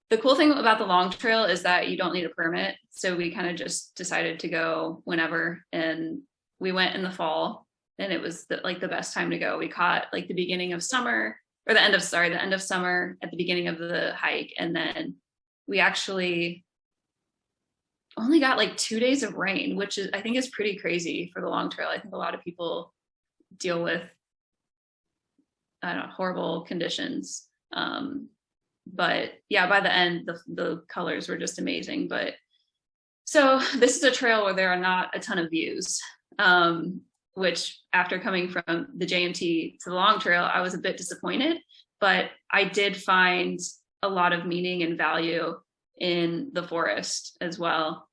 the cool thing about the Long Trail is that you don't need a permit. So we kind of just decided to go whenever, and we went in the fall, and it was the best time to go. We caught like the beginning of summer, or the end of summer at the beginning of the hike, and then we actually only got like 2 days of rain, which I think is pretty crazy for the Long Trail. I think a lot of people deal with, I don't know, horrible conditions. But yeah, by the end, the colors were just amazing. But so this is a trail where there are not a ton of views, which after coming from the JMT to the Long Trail, I was a bit disappointed, but I did find a lot of meaning and value in the forest as well.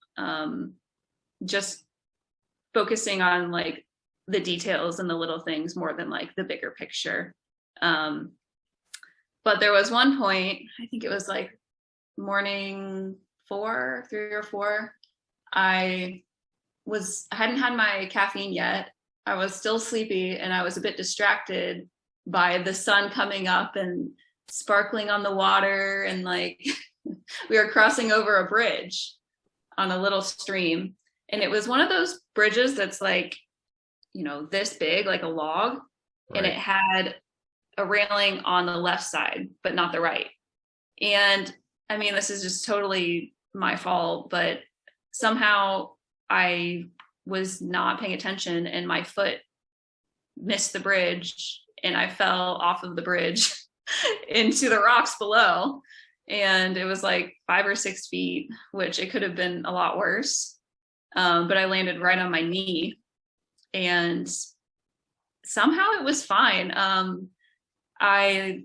Just focusing on like the details and the little things more than like the bigger picture. But there was one point, I think it was like morning 3 or 4. I hadn't had my caffeine yet. I was still sleepy, and I was a bit distracted by the sun coming up and sparkling on the water, and like we were crossing over a bridge on a little stream, and it was one of those bridges that's like, this big, like a log, right. And it had a railing on the left side, but not the right. And I mean, this is just totally my fault, but somehow I was not paying attention, and my foot missed the bridge, and I fell off of the bridge into the rocks below. And it was like 5 or 6 feet, which it could have been a lot worse. But I landed right on my knee, and somehow it was fine. I,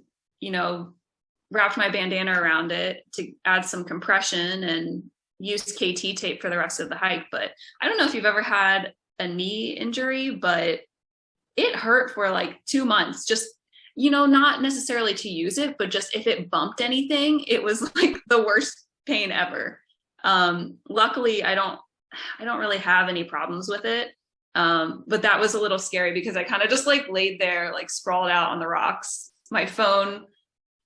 wrapped my bandana around it to add some compression and used KT tape for the rest of the hike. But I don't know if you've ever had a knee injury, but it hurt for like 2 months. Just, not necessarily to use it, but just if it bumped anything, it was like the worst pain ever. Luckily, I don't really have any problems with it. But that was a little scary because I kind of just like laid there, like sprawled out on the rocks. My phone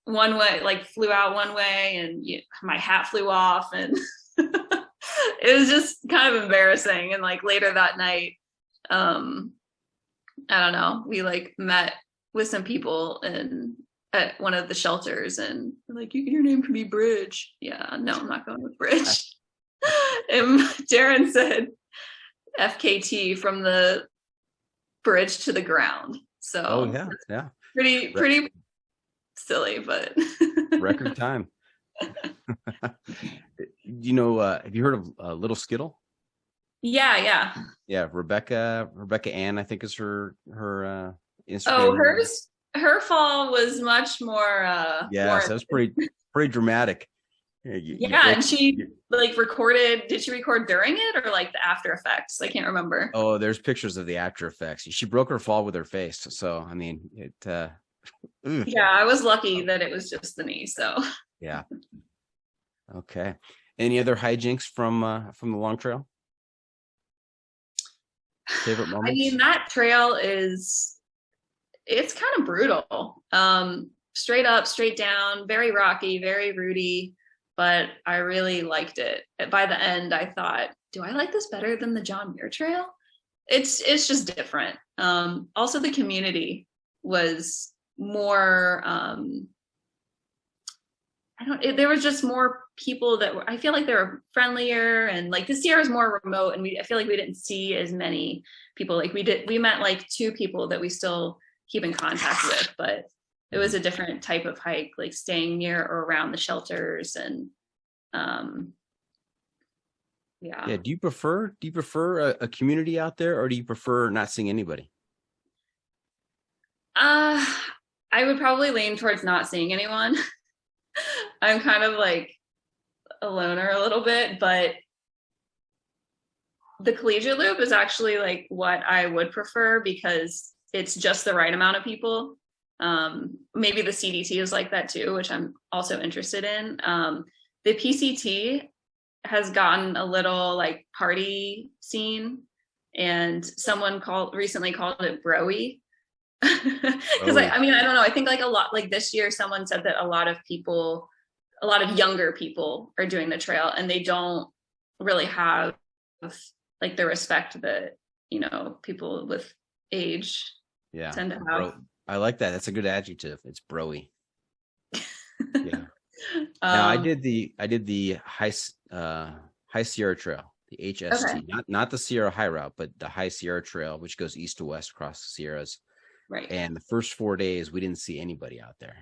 one way, like flew out one way, and my hat flew off, and it was just kind of embarrassing. And like later that night, I don't know, we like met with some people at one of the shelters, and like, your name can be Bridge. Yeah, no, I'm not going with Bridge. And Darren said FKT, from the bridge to the ground. So yeah, pretty silly, but record time. Have you heard of Little Skittle? Yeah. Rebecca Ann, I think is her Instagram. Oh, her fall was much more so it was pretty dramatic. And she like recorded. Did she record during it or like the after effects? I can't remember. Oh, there's pictures of the after effects. She broke her fall with her face. So I mean, it. Yeah, I was lucky that it was just the knee. So yeah. Okay. Any other hijinks from the Long Trail? Favorite moments? I mean, that trail it's kind of brutal. Straight up, straight down, very rocky, very rooty. But I really liked it. By the end, I thought, do I like this better than the John Muir Trail? It's just different. Also, the community was more, I there was just more people that I feel like they were friendlier, and like the Sierra is more remote, and I feel like we didn't see as many people. Like we met like 2 people that we still keep in contact with, but it was a different type of hike, like staying near or around the shelters. And yeah. Do you prefer a community out there, or do you prefer not seeing anybody? I would probably lean towards not seeing anyone. I'm kind of like a loner a little bit, but the Collegiate Loop is actually like what I would prefer because it's just the right amount of people. Maybe the CDT is like that too, which I'm also interested in. The PCT has gotten a little like party scene, and someone recently called it broy. Because I mean, I don't know. I think like a lot, like this year, someone said that a lot of younger people are doing the trail, and they don't really have like the respect that, people with age tend to have. I like that. That's a good adjective. It's broy. Yeah. Now I did the high Sierra Trail, the HST, okay. not the Sierra High Route, but the High Sierra Trail, which goes east to west across the Sierras. Right. And the first 4 days, we didn't see anybody out there.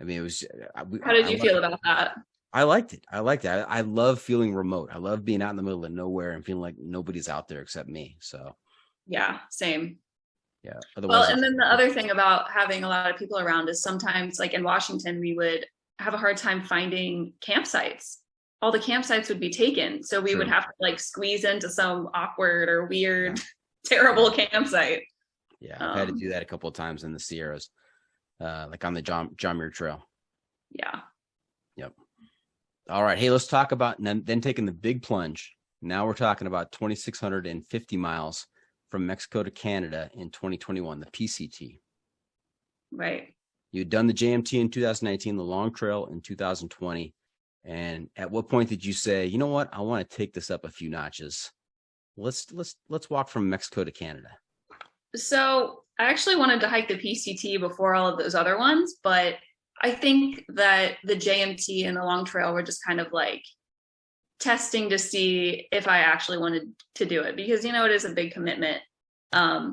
I mean, it was. How did you feel about that? I liked it. I love feeling remote. I love being out in the middle of nowhere and feeling like nobody's out there except me. So. Yeah, same. Yeah. Well, and then the other thing about having a lot of people around is sometimes, like in Washington, we would have a hard time finding campsites. All the campsites would be taken. So we would have to like squeeze into some awkward or weird, terrible campsite. Yeah, I've had to do that a couple of times in the Sierras, like on the John Muir Trail. Yeah. Yep. All right. Hey, let's talk about then taking the big plunge. Now we're talking about 2,650 miles from Mexico to Canada in 2021, the PCT. Right. You'd done the JMT in 2019, the Long Trail in 2020. And at what point did you say, you know what, I want to take this up a few notches? Let's walk from Mexico to Canada. So I actually wanted to hike the PCT before all of those other ones, but I think that the JMT and the Long Trail were just kind of like testing to see if I actually wanted to do it, because, it is a big commitment. I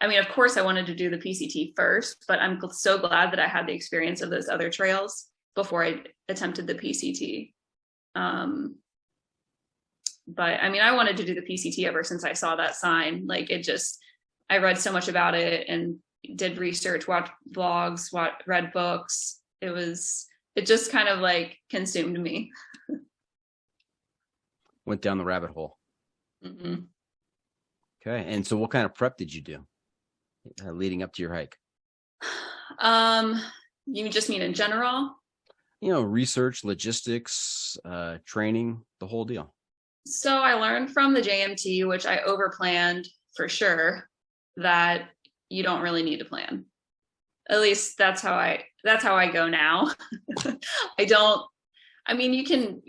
mean, of course I wanted to do the PCT first, but I'm so glad that I had the experience of those other trails before I attempted the PCT. But I mean, I wanted to do the PCT ever since I saw that sign. Like I read so much about it and did research, watched blogs, read books. It just kind of like consumed me. Went down the rabbit hole. Mm-hmm. Okay. And so what kind of prep did you do leading up to your hike? You just mean in general? Research, logistics, training, the whole deal. So I learned from the JMT, which I overplanned for sure, that you don't really need to plan. At least that's how I go now. I mean, you can,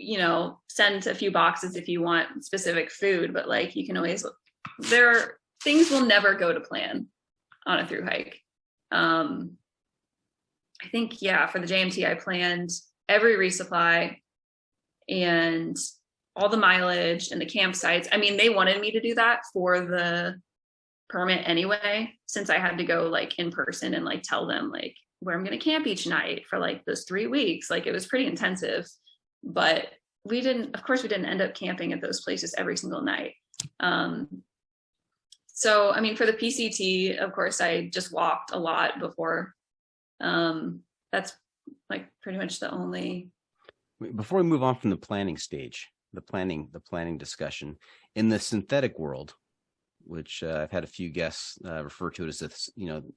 send a few boxes if you want specific food, but like you can always, things will never go to plan on a thru hike. I think, for the JMT, I planned every resupply and all the mileage and the campsites. I mean, they wanted me to do that for the permit anyway, since I had to go like in person and like tell them like where I'm going to camp each night for like those 3 weeks. Like it was pretty intensive, but we didn't end up camping at those places every single night. So, I mean, for the PCT, of course, I just walked a lot before. That's like pretty much the only. Before we move on from the planning stage, the planning discussion in the synthetic world, which I've had a few guests refer to it as this,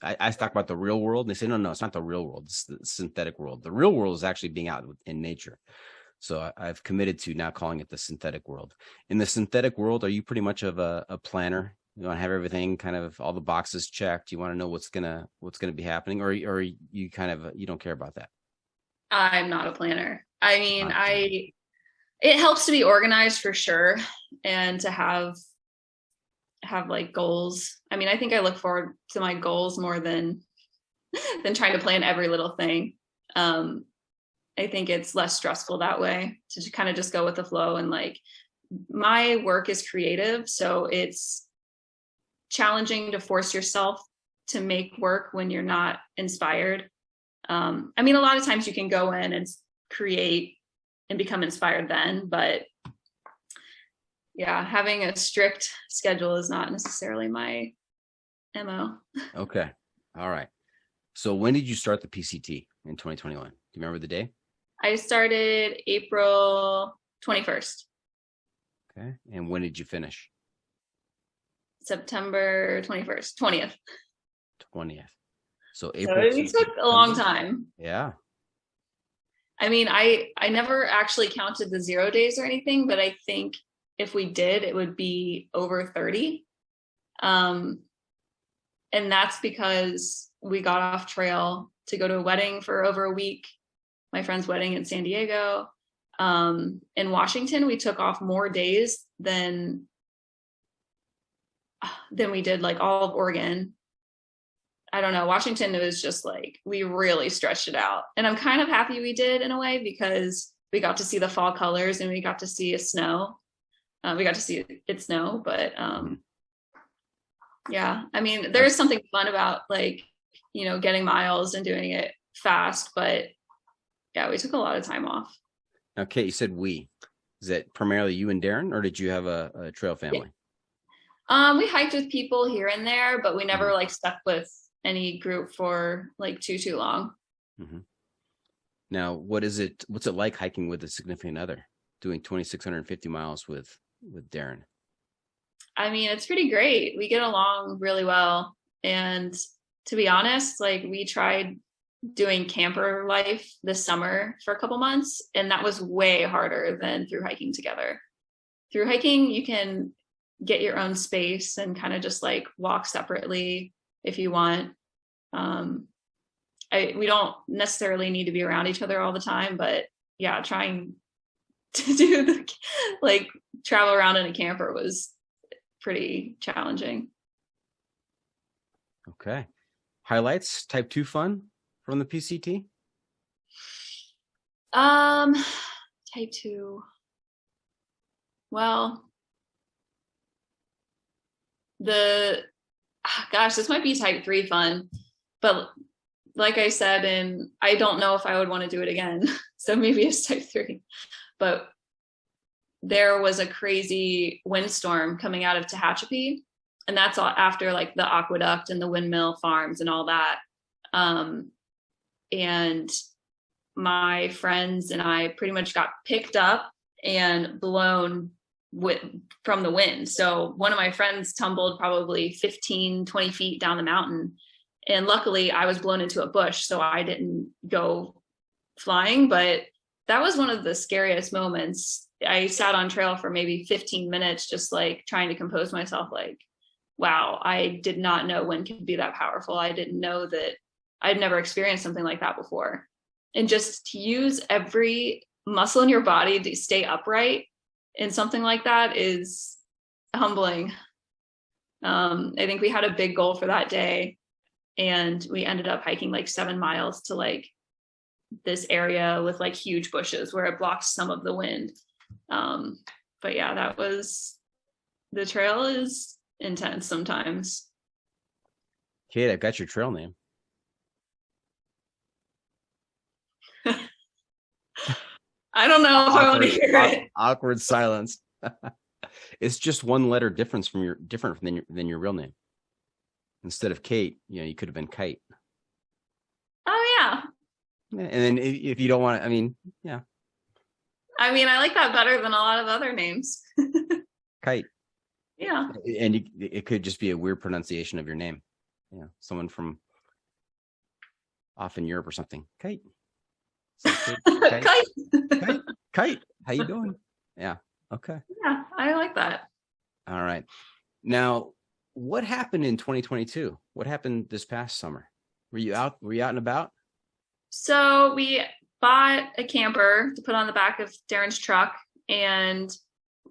I talk about the real world. And they say, no, it's not the real world. It's the synthetic world. The real world is actually being out in nature. So I've committed to now calling it the synthetic world. In the synthetic world, are you pretty much of a planner? You want to have everything kind of all the boxes checked. You want to know what's gonna be happening, or you kind of you don't care about that? I'm not a planner. I mean, it helps to be organized for sure, and to have like goals. I mean, I think I look forward to my goals more than trying to plan every little thing. I think it's less stressful that way to kind of just go with the flow. And like, my work is creative, so it's challenging to force yourself to make work when you're not inspired. I mean, a lot of times you can go in and create and become inspired then, but yeah, having a strict schedule is not necessarily my MO. Okay. All right. So when did you start the PCT in 2021? Do you remember the day? I started April 21st. Okay. And when did you finish? September 21st, 20th. 20th. So So April. it took a long time. Yeah. I mean, I never actually counted the 0 days or anything, but I think if we did, it would be over 30. And that's because we got off trail to go to a wedding for over a week, my friend's wedding in San Diego. In Washington, we took off more days than we did like all of Oregon. I don't know. Washington, it was just like, we really stretched it out. And I'm kind of happy we did in a way, because we got to see the fall colors and we got to see snow. We got to see it snow, but yeah, I mean, there's something fun about like, getting miles and doing it fast, but yeah, we took a lot of time off. Okay. You said we. Is that primarily you and Darren, or did you have a trail family? Yeah. We hiked with people here and there, but we never like stuck with any group for like too long. Mm-hmm. Now, what's it like hiking with a significant other, doing 2,650 miles with Darren? I mean, it's pretty great. We get along really well. And to be honest, like, we tried doing camper life this summer for a couple months, and that was way harder than through hiking together. Through hiking, you can get your own space and kind of just like walk separately if you want. We don't necessarily need to be around each other all the time, but yeah, trying to do like travel around in a camper was pretty challenging. Okay. Highlights, type 2 fun from the PCT? Type 2. Well, this might be type 3 fun, but like I said, and I don't know if I would want to do it again. So maybe it's type 3, but there was a crazy windstorm coming out of Tehachapi, and that's all after like the aqueduct and the windmill farms and all that. And my friends and I pretty much got picked up and blown from the wind. So one of my friends tumbled probably 15, 20 feet down the mountain. And luckily I was blown into a bush, so I didn't go flying, but that was one of the scariest moments. I sat on trail for maybe 15 minutes, just like trying to compose myself. Like, wow, I did not know wind could be that powerful. I didn't know that. I'd never experienced something like that before. And just to use every muscle in your body to stay upright in something like that is humbling. I think we had a big goal for that day, and we ended up hiking like 7 miles to like this area with like huge bushes where it blocks some of the wind. But yeah, the trail is intense sometimes. Kate, I've got your trail name. I don't know if I want to hear it. Awkward silence. It's just one letter difference different than your real name. Instead of Kate, you could have been Kite. Oh yeah. And then if you don't want to, I mean, yeah. I mean, I like that better than a lot of other names. Kite. Yeah. And it could just be a weird pronunciation of your name. Yeah. Someone from off in Europe or something. Kite. Kite. How you doing? Yeah. Okay. Yeah, I like that. All right. Now, what happened in 2022? What happened this past summer? Were you out and about? So we bought a camper to put on the back of Darren's truck, and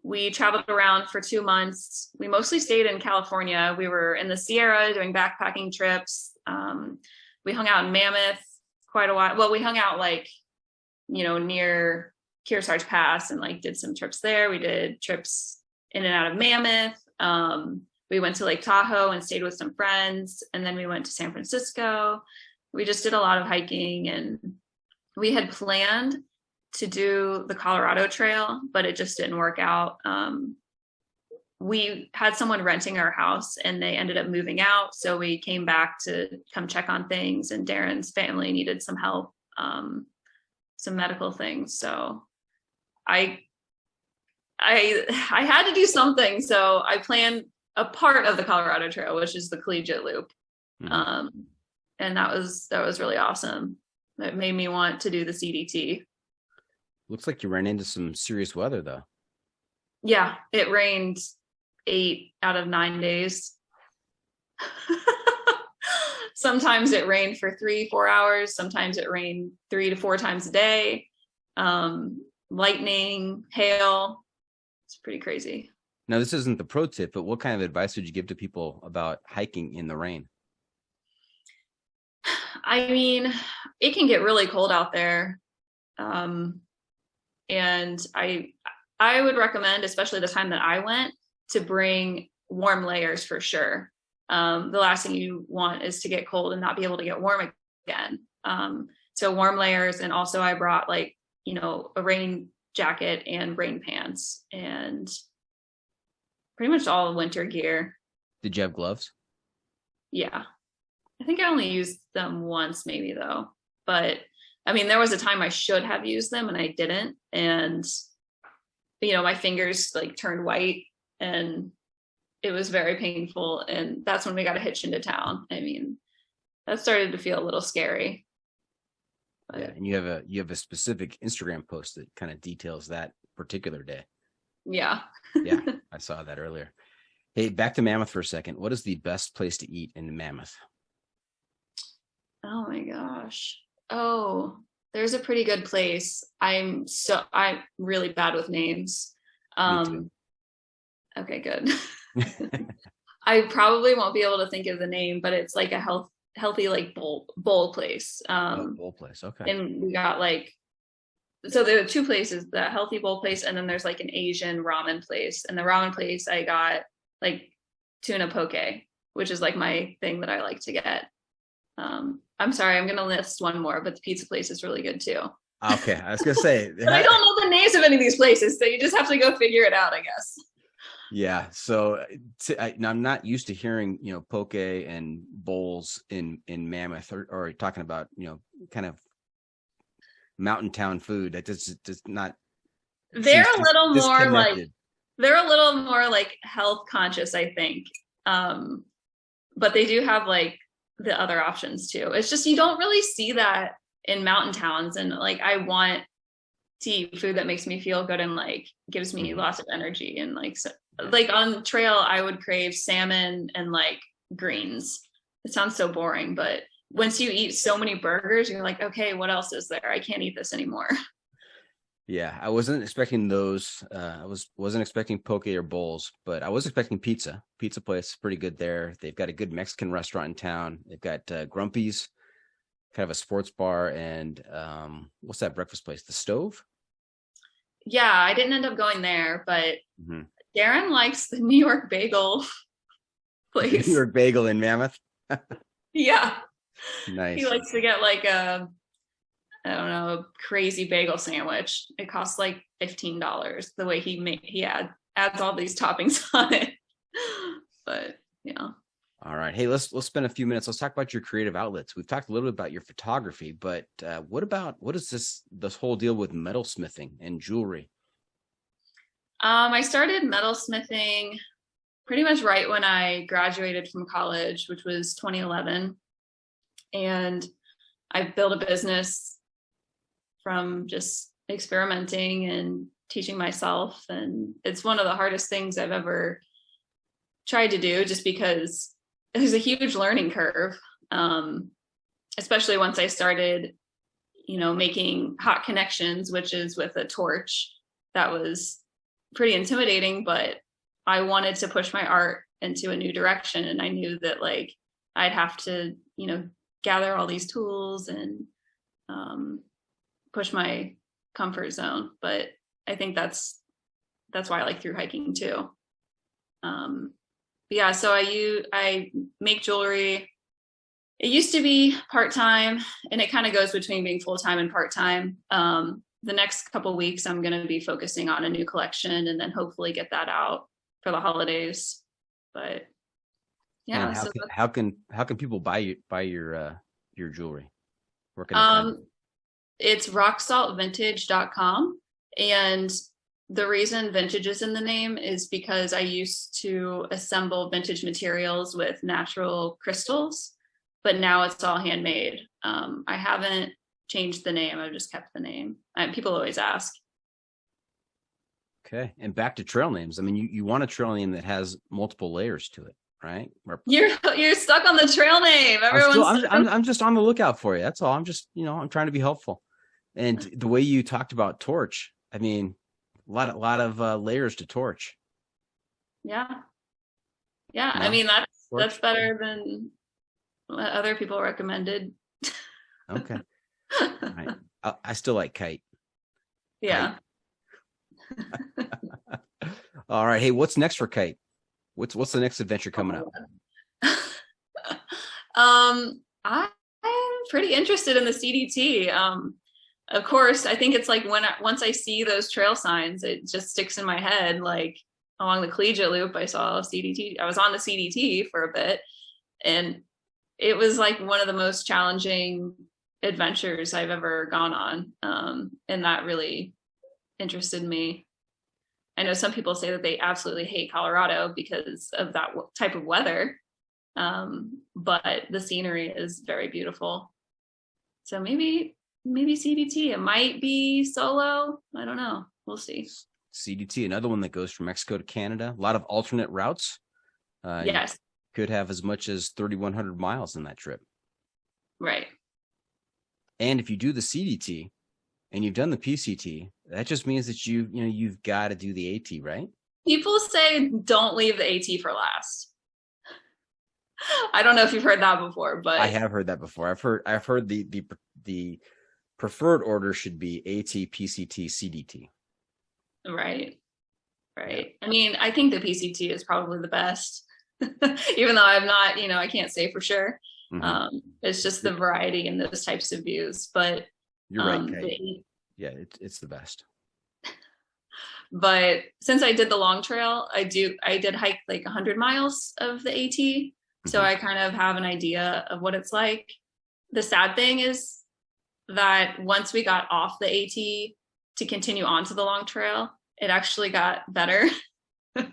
we traveled around for 2 months. We mostly stayed in California. We were in the Sierra doing backpacking trips. We hung out in Mammoth quite a while. Well, we hung out like near Kearsarge Pass and like did some trips there. We did trips in and out of Mammoth. We went to Lake Tahoe and stayed with some friends. And then we went to San Francisco. We just did a lot of hiking, and we had planned to do the Colorado Trail, but it just didn't work out. We had someone renting our house and they ended up moving out. So we came back to come check on things, and Darren's family needed some help, some medical things. So I had to do something. So I planned a part of the Colorado Trail, which is the Collegiate Loop. And that was really awesome. It made me want to do the CDT. Looks like you ran into some serious weather though. Yeah, it rained 8 out of 9 days. Sometimes it rained for 3-4 hours. Sometimes it rained 3 to 4 times a day. Lightning, hail. It's pretty crazy. Now, this isn't the pro tip, but what kind of advice would you give to people about hiking in the rain? I mean, it can get really cold out there. And I would recommend, especially the time that I went, to bring warm layers for sure. The last thing you want is to get cold and not be able to get warm again. So warm layers. And also I brought a rain jacket and rain pants and pretty much all winter gear. Did you have gloves? Yeah. I think I only used them once maybe though. But I mean, there was a time I should have used them and I didn't. And, my fingers turned white and it was very painful. And that's when we got hitched into town. I mean, that started to feel a little scary. But... Yeah, and you have a specific Instagram post that kind of details that particular day. Yeah. Yeah, I saw that earlier. Hey, back to Mammoth for a second. What is the best place to eat in Mammoth? Oh my gosh. Oh, there's a pretty good place. I'm really bad with names. Okay, good. I probably won't be able to think of the name, but it's like a healthy bowl place. Bowl place. Okay. And we got so there are 2 places, the healthy bowl place, and then there's an Asian ramen place. And the ramen place I got tuna poke, which is my thing that I like to get. I'm sorry, I'm gonna list one more, but the pizza place is really good too. Okay, I was gonna say I don't know the names of any of these places, so you just have to go figure it out, I guess. Yeah, so I'm not used to hearing poke and bowls in Mammoth, or talking about kind of mountain town food. That does not. They're a little more health conscious, I think. But they do have the other options too. It's just you don't really see that in mountain towns, and I want to eat food that makes me feel good and gives me lots of energy. And on trail I would crave salmon and greens. It sounds so boring, but once you eat so many burgers, you're okay, what else is there? I can't eat this anymore. Yeah, I wasn't expecting those. I wasn't expecting poke or bowls, but I was expecting pizza. Pizza place pretty good there. They've got a good Mexican restaurant in town. They've got Grumpy's, kind of a sports bar, and what's that breakfast place? The Stove? Yeah, I didn't end up going there, but Darren likes the New York Bagel place. New York Bagel in Mammoth? Yeah. Nice. He likes to get a crazy bagel sandwich. It costs $15 the way he adds all these toppings on it. But yeah. All right. Hey, let's spend a few minutes. Let's talk about your creative outlets. We've talked a little bit about your photography, but what is this whole deal with metalsmithing and jewelry? I started metalsmithing pretty much right when I graduated from college, which was 2011. And I built a business from just experimenting and teaching myself. And it's one of the hardest things I've ever tried to do, just because there's a huge learning curve. Especially once I started, making hot connections, which is with a torch. That was pretty intimidating, but I wanted to push my art into a new direction. And I knew that I'd have to, gather all these tools and push my comfort zone. But I think that's why I like through hiking too. But yeah, so I make jewelry. It used to be part-time, and it kind of goes between being full-time and part-time. The next couple weeks, I'm going to be focusing on a new collection, and then hopefully get that out for the holidays. But yeah, And so how can people buy your jewelry? Where can they find it? it's rocksaltvintage.com. And the reason vintage is in the name is because I used to assemble vintage materials with natural crystals, but now it's all handmade. I haven't changed the name. I've just kept the name. People always ask. Okay. And back to trail names. I mean, you want a trail name that has multiple layers to it, right? You're stuck on the trail name. I'm just on the lookout for you. That's all. I'm just, I'm trying to be helpful. And the way you talked about torch, I mean, a lot of layers to torch. Yeah. I mean, that's better than what other people recommended. Okay. All right. I still like kite. Yeah. Kite. All right. Hey, what's next for kite? What's the next adventure coming up? I'm pretty interested in the CDT. Of course, I think it's like once I see those trail signs, it just sticks in my head. Like along the Collegiate Loop, I saw CDT. I was on the CDT for a bit, and it was like one of the most challenging adventures I've ever gone on. And that really interested me. I know some people say that they absolutely hate Colorado because of that type of weather. But the scenery is very beautiful. So maybe CDT. It might be solo. I don't know. We'll see. CDT, another one that goes from Mexico to Canada. A lot of alternate routes. Yes. You could have as much as 3,100 miles in that trip. Right. And if you do the CDT and you've done the PCT, that just means that you've got to do the AT, right? People say don't leave the AT for last. I don't know if you've heard that before, but I have heard that before. I've heard the preferred order should be AT, PCT, CDT. Right. Yeah. I mean, I think the PCT is probably the best, even though I'm not, I can't say for sure. Mm-hmm. It's just the variety in those types of views, but you're right, Kate. Yeah, it's the best. But since I did the long trail, I did hike like 100 miles of the AT. Mm-hmm. So I kind of have an idea of what it's like. The sad thing is that once we got off the AT to continue on to the long trail, it actually got better. But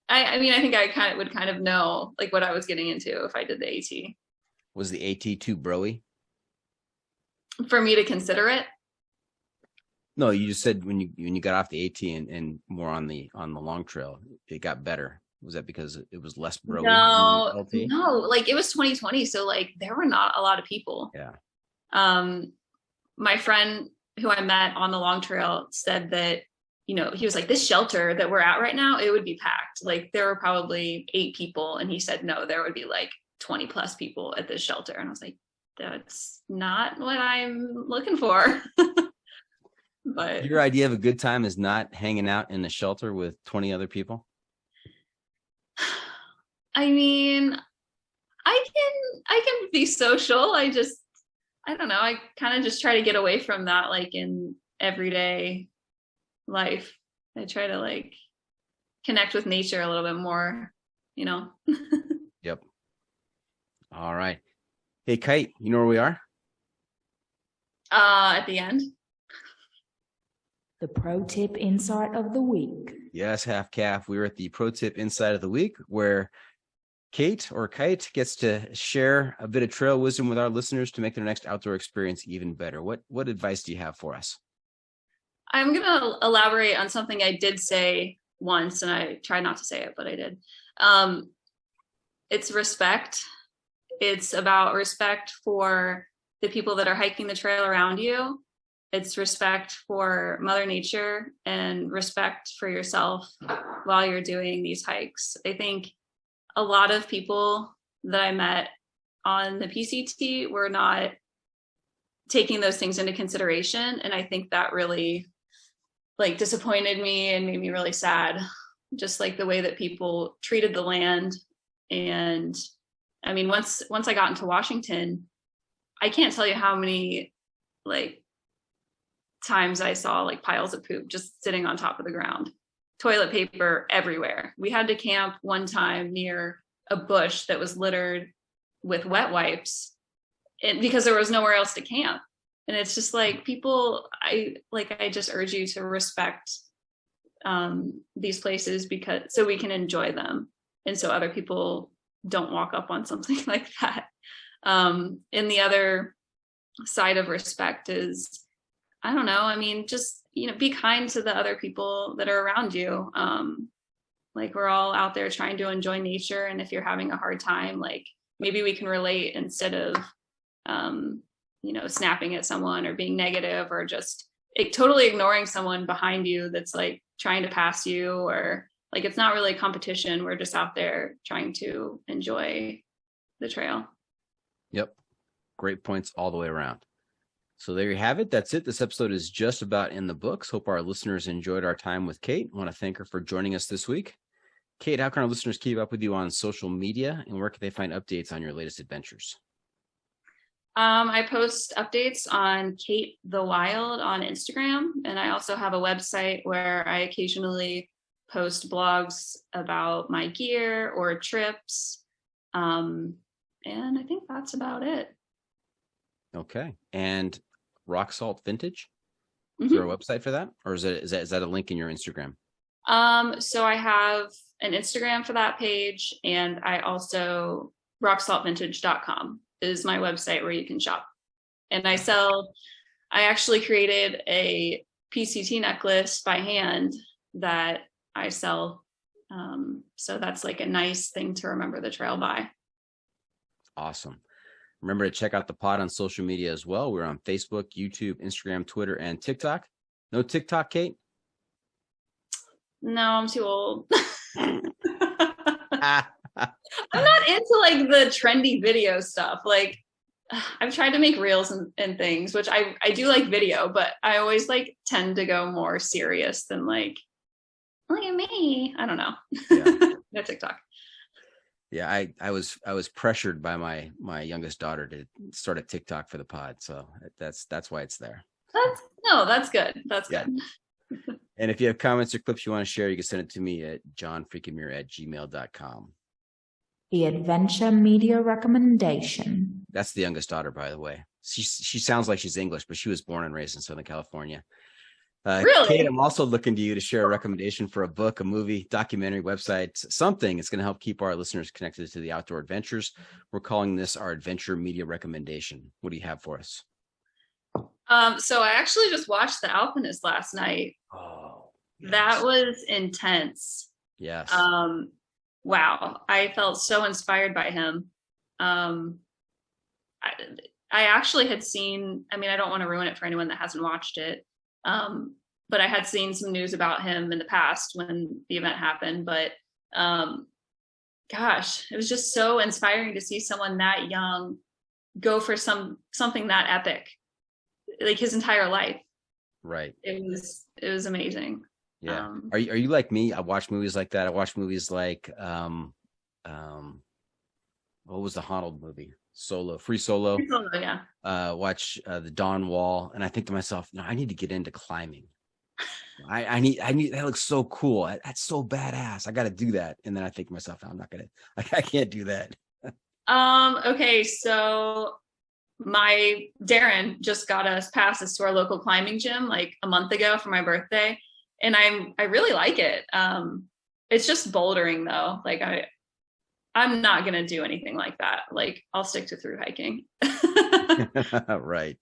I mean, I think I would kind of know like what I was getting into if I did the AT. Was the AT too broy? For me to consider it? No, you just said when you got off the AT and more on the long trail, it got better. Was that because it was less broy? No, like it was 2020, so like there were not a lot of people. Yeah. My friend who I met on the long trail said that, he was like, this shelter that we're at right now, it would be packed. Like there were probably 8 people. And he said, no, there would be like 20 plus people at this shelter. And I was like, that's not what I'm looking for. But your idea of a good time is not hanging out in the shelter with 20 other people? I mean, I can be social. I don't know. I kind of just try to get away from that, like in everyday life. I try to like connect with nature a little bit more, Yep. All right. Hey, Kite, you know where we are? At the end. The pro tip insight of the week. Yes, half calf. We're at the pro tip insight of the week, where Kate or Kite gets to share a bit of trail wisdom with our listeners to make their next outdoor experience even better. What advice do you have for us? I'm going to elaborate on something I did say once, and I tried not to say it, but I did. It's respect. It's about respect for the people that are hiking the trail around you. It's respect for Mother Nature and respect for yourself while you're doing these hikes. I think a lot of people that I met on the PCT, we're not taking those things into consideration. And I think that really like disappointed me and made me really sad. Just like the way that people treated the land. And I mean, once I got into Washington, I can't tell you how many like times I saw like piles of poop just sitting on top of the ground, toilet paper everywhere. We had to camp one time near a bush that was littered with wet wipes because there was nowhere else to camp. And it's just like people, I just urge you to respect these places because so we can enjoy them. And so other people don't walk up on something like that. And the other side of respect is, I don't know, I mean, just, be kind to the other people that are around you. Like we're all out there trying to enjoy nature. And if you're having a hard time, like maybe we can relate instead of, snapping at someone or being negative or just totally ignoring someone behind you that's like trying to pass you, or like it's not really a competition. We're just out there trying to enjoy the trail. Yep. Great points all the way around. So there you have it. That's it. This episode is just about in the books. Hope our listeners enjoyed our time with Kate. I want to thank her for joining us this week. Kate, how can our listeners keep up with you on social media, and where can they find updates on your latest adventures? I post updates on Kate the Wild on Instagram, and I also have a website where I occasionally post blogs about my gear or trips. And I think that's about it. Okay. And Rock Salt Vintage? Is there a website for that? Or is that a link in your Instagram? So I have an Instagram for that page, and I also rocksaltvintage.com is my website where you can shop. And I actually created a PCT necklace by hand that I sell. So that's like a nice thing to remember the trail by. Awesome. Remember to check out the pod on social media as well. We're on Facebook, YouTube, Instagram, Twitter, and TikTok. No TikTok, Kate? No, I'm too old. I'm not into like the trendy video stuff. Like I've tried to make reels and things, which I do like video, but I always like tend to go more serious than like, look at me. I don't know. Yeah. No TikTok. Yeah, I was pressured by my youngest daughter to start a TikTok for the pod, so that's why it's there. That's good. That's good. And if you have comments or clips you want to share, you can send it to me at johnfreakinmuir@gmail.com. The Adventure Media Recommendation. That's the youngest daughter, by the way. She sounds like she's English, but she was born and raised in Southern California. Really? Kate, I'm also looking to you to share a recommendation for a book, a movie, documentary, website, something that's going to help keep our listeners connected to the outdoor adventures. We're calling this our Adventure Media Recommendation. What do you have for us? So I actually just watched The Alpinist last night. Oh, yes. That was intense. Yes. Wow. I felt so inspired by him. I actually had seen, I mean, I don't want to ruin it for anyone that hasn't watched it. But I had seen some news about him in the past when the event happened, but, gosh, it was just so inspiring to see someone that young go for something that epic, like his entire life. Right. It was amazing. Yeah. Are you like me? I watch movies like that. I watch movies like, what was the Honnold movie? Free Solo. Yeah. Watch the Dawn Wall, and I think to myself, no, I need to get into climbing. I need that looks so cool. That's so badass. I got to do that. And then I think to myself, no, I'm not gonna. I can't do that. Okay, so my Darren just got us passes to our local climbing gym like a month ago for my birthday, and I really like it. It's just bouldering though. Like I'm not going to do anything like that. Like I'll stick to thru hiking. Right.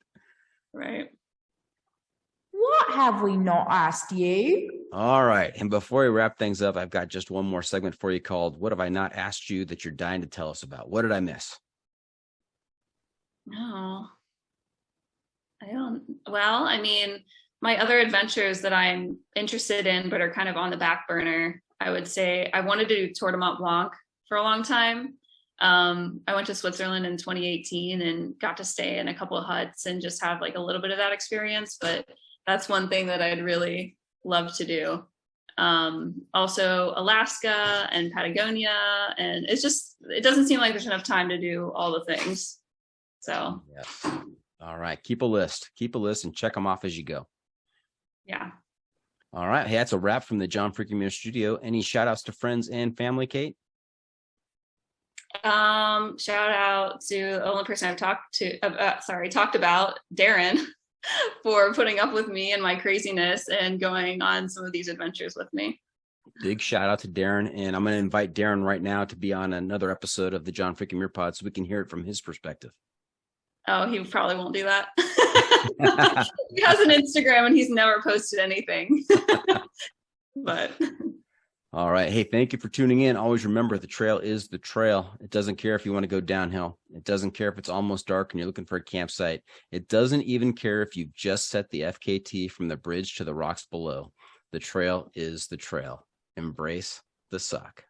What have we not asked you? All right. And before we wrap things up, I've got just one more segment for you called What Have I Not Asked You That You're Dying to Tell Us About? What did I miss? No, I don't. Well, I mean, my other adventures that I'm interested in, but are kind of on the back burner, I would say I wanted to do Tour de Mont Blanc for a long time. I went to Switzerland in 2018 and got to stay in a couple of huts and just have like a little bit of that experience. But that's one thing that I'd really love to do. Also Alaska and Patagonia. And it doesn't seem like there's enough time to do all the things. So. Yes. All right. Keep a list and check them off as you go. Yeah. All right. Hey, that's a wrap from the John Freaking Muir studio. Any shout outs to friends and family, Kate? Shout out to the only person I've talked about, Darren, for putting up with me and my craziness and going on some of these adventures with me. Big shout out to Darren. And I'm going to invite Darren right now to be on another episode of the John Freaking Muir Pod so we can hear it from his perspective. Oh, he probably won't do that. He has an Instagram and he's never posted anything. But all right. Hey, thank you for tuning in. Always remember, the trail is the trail. It doesn't care if you want to go downhill. It doesn't care if it's almost dark and you're looking for a campsite. It doesn't even care if you've just set the FKT from the bridge to the rocks below. The trail is the trail. Embrace the suck.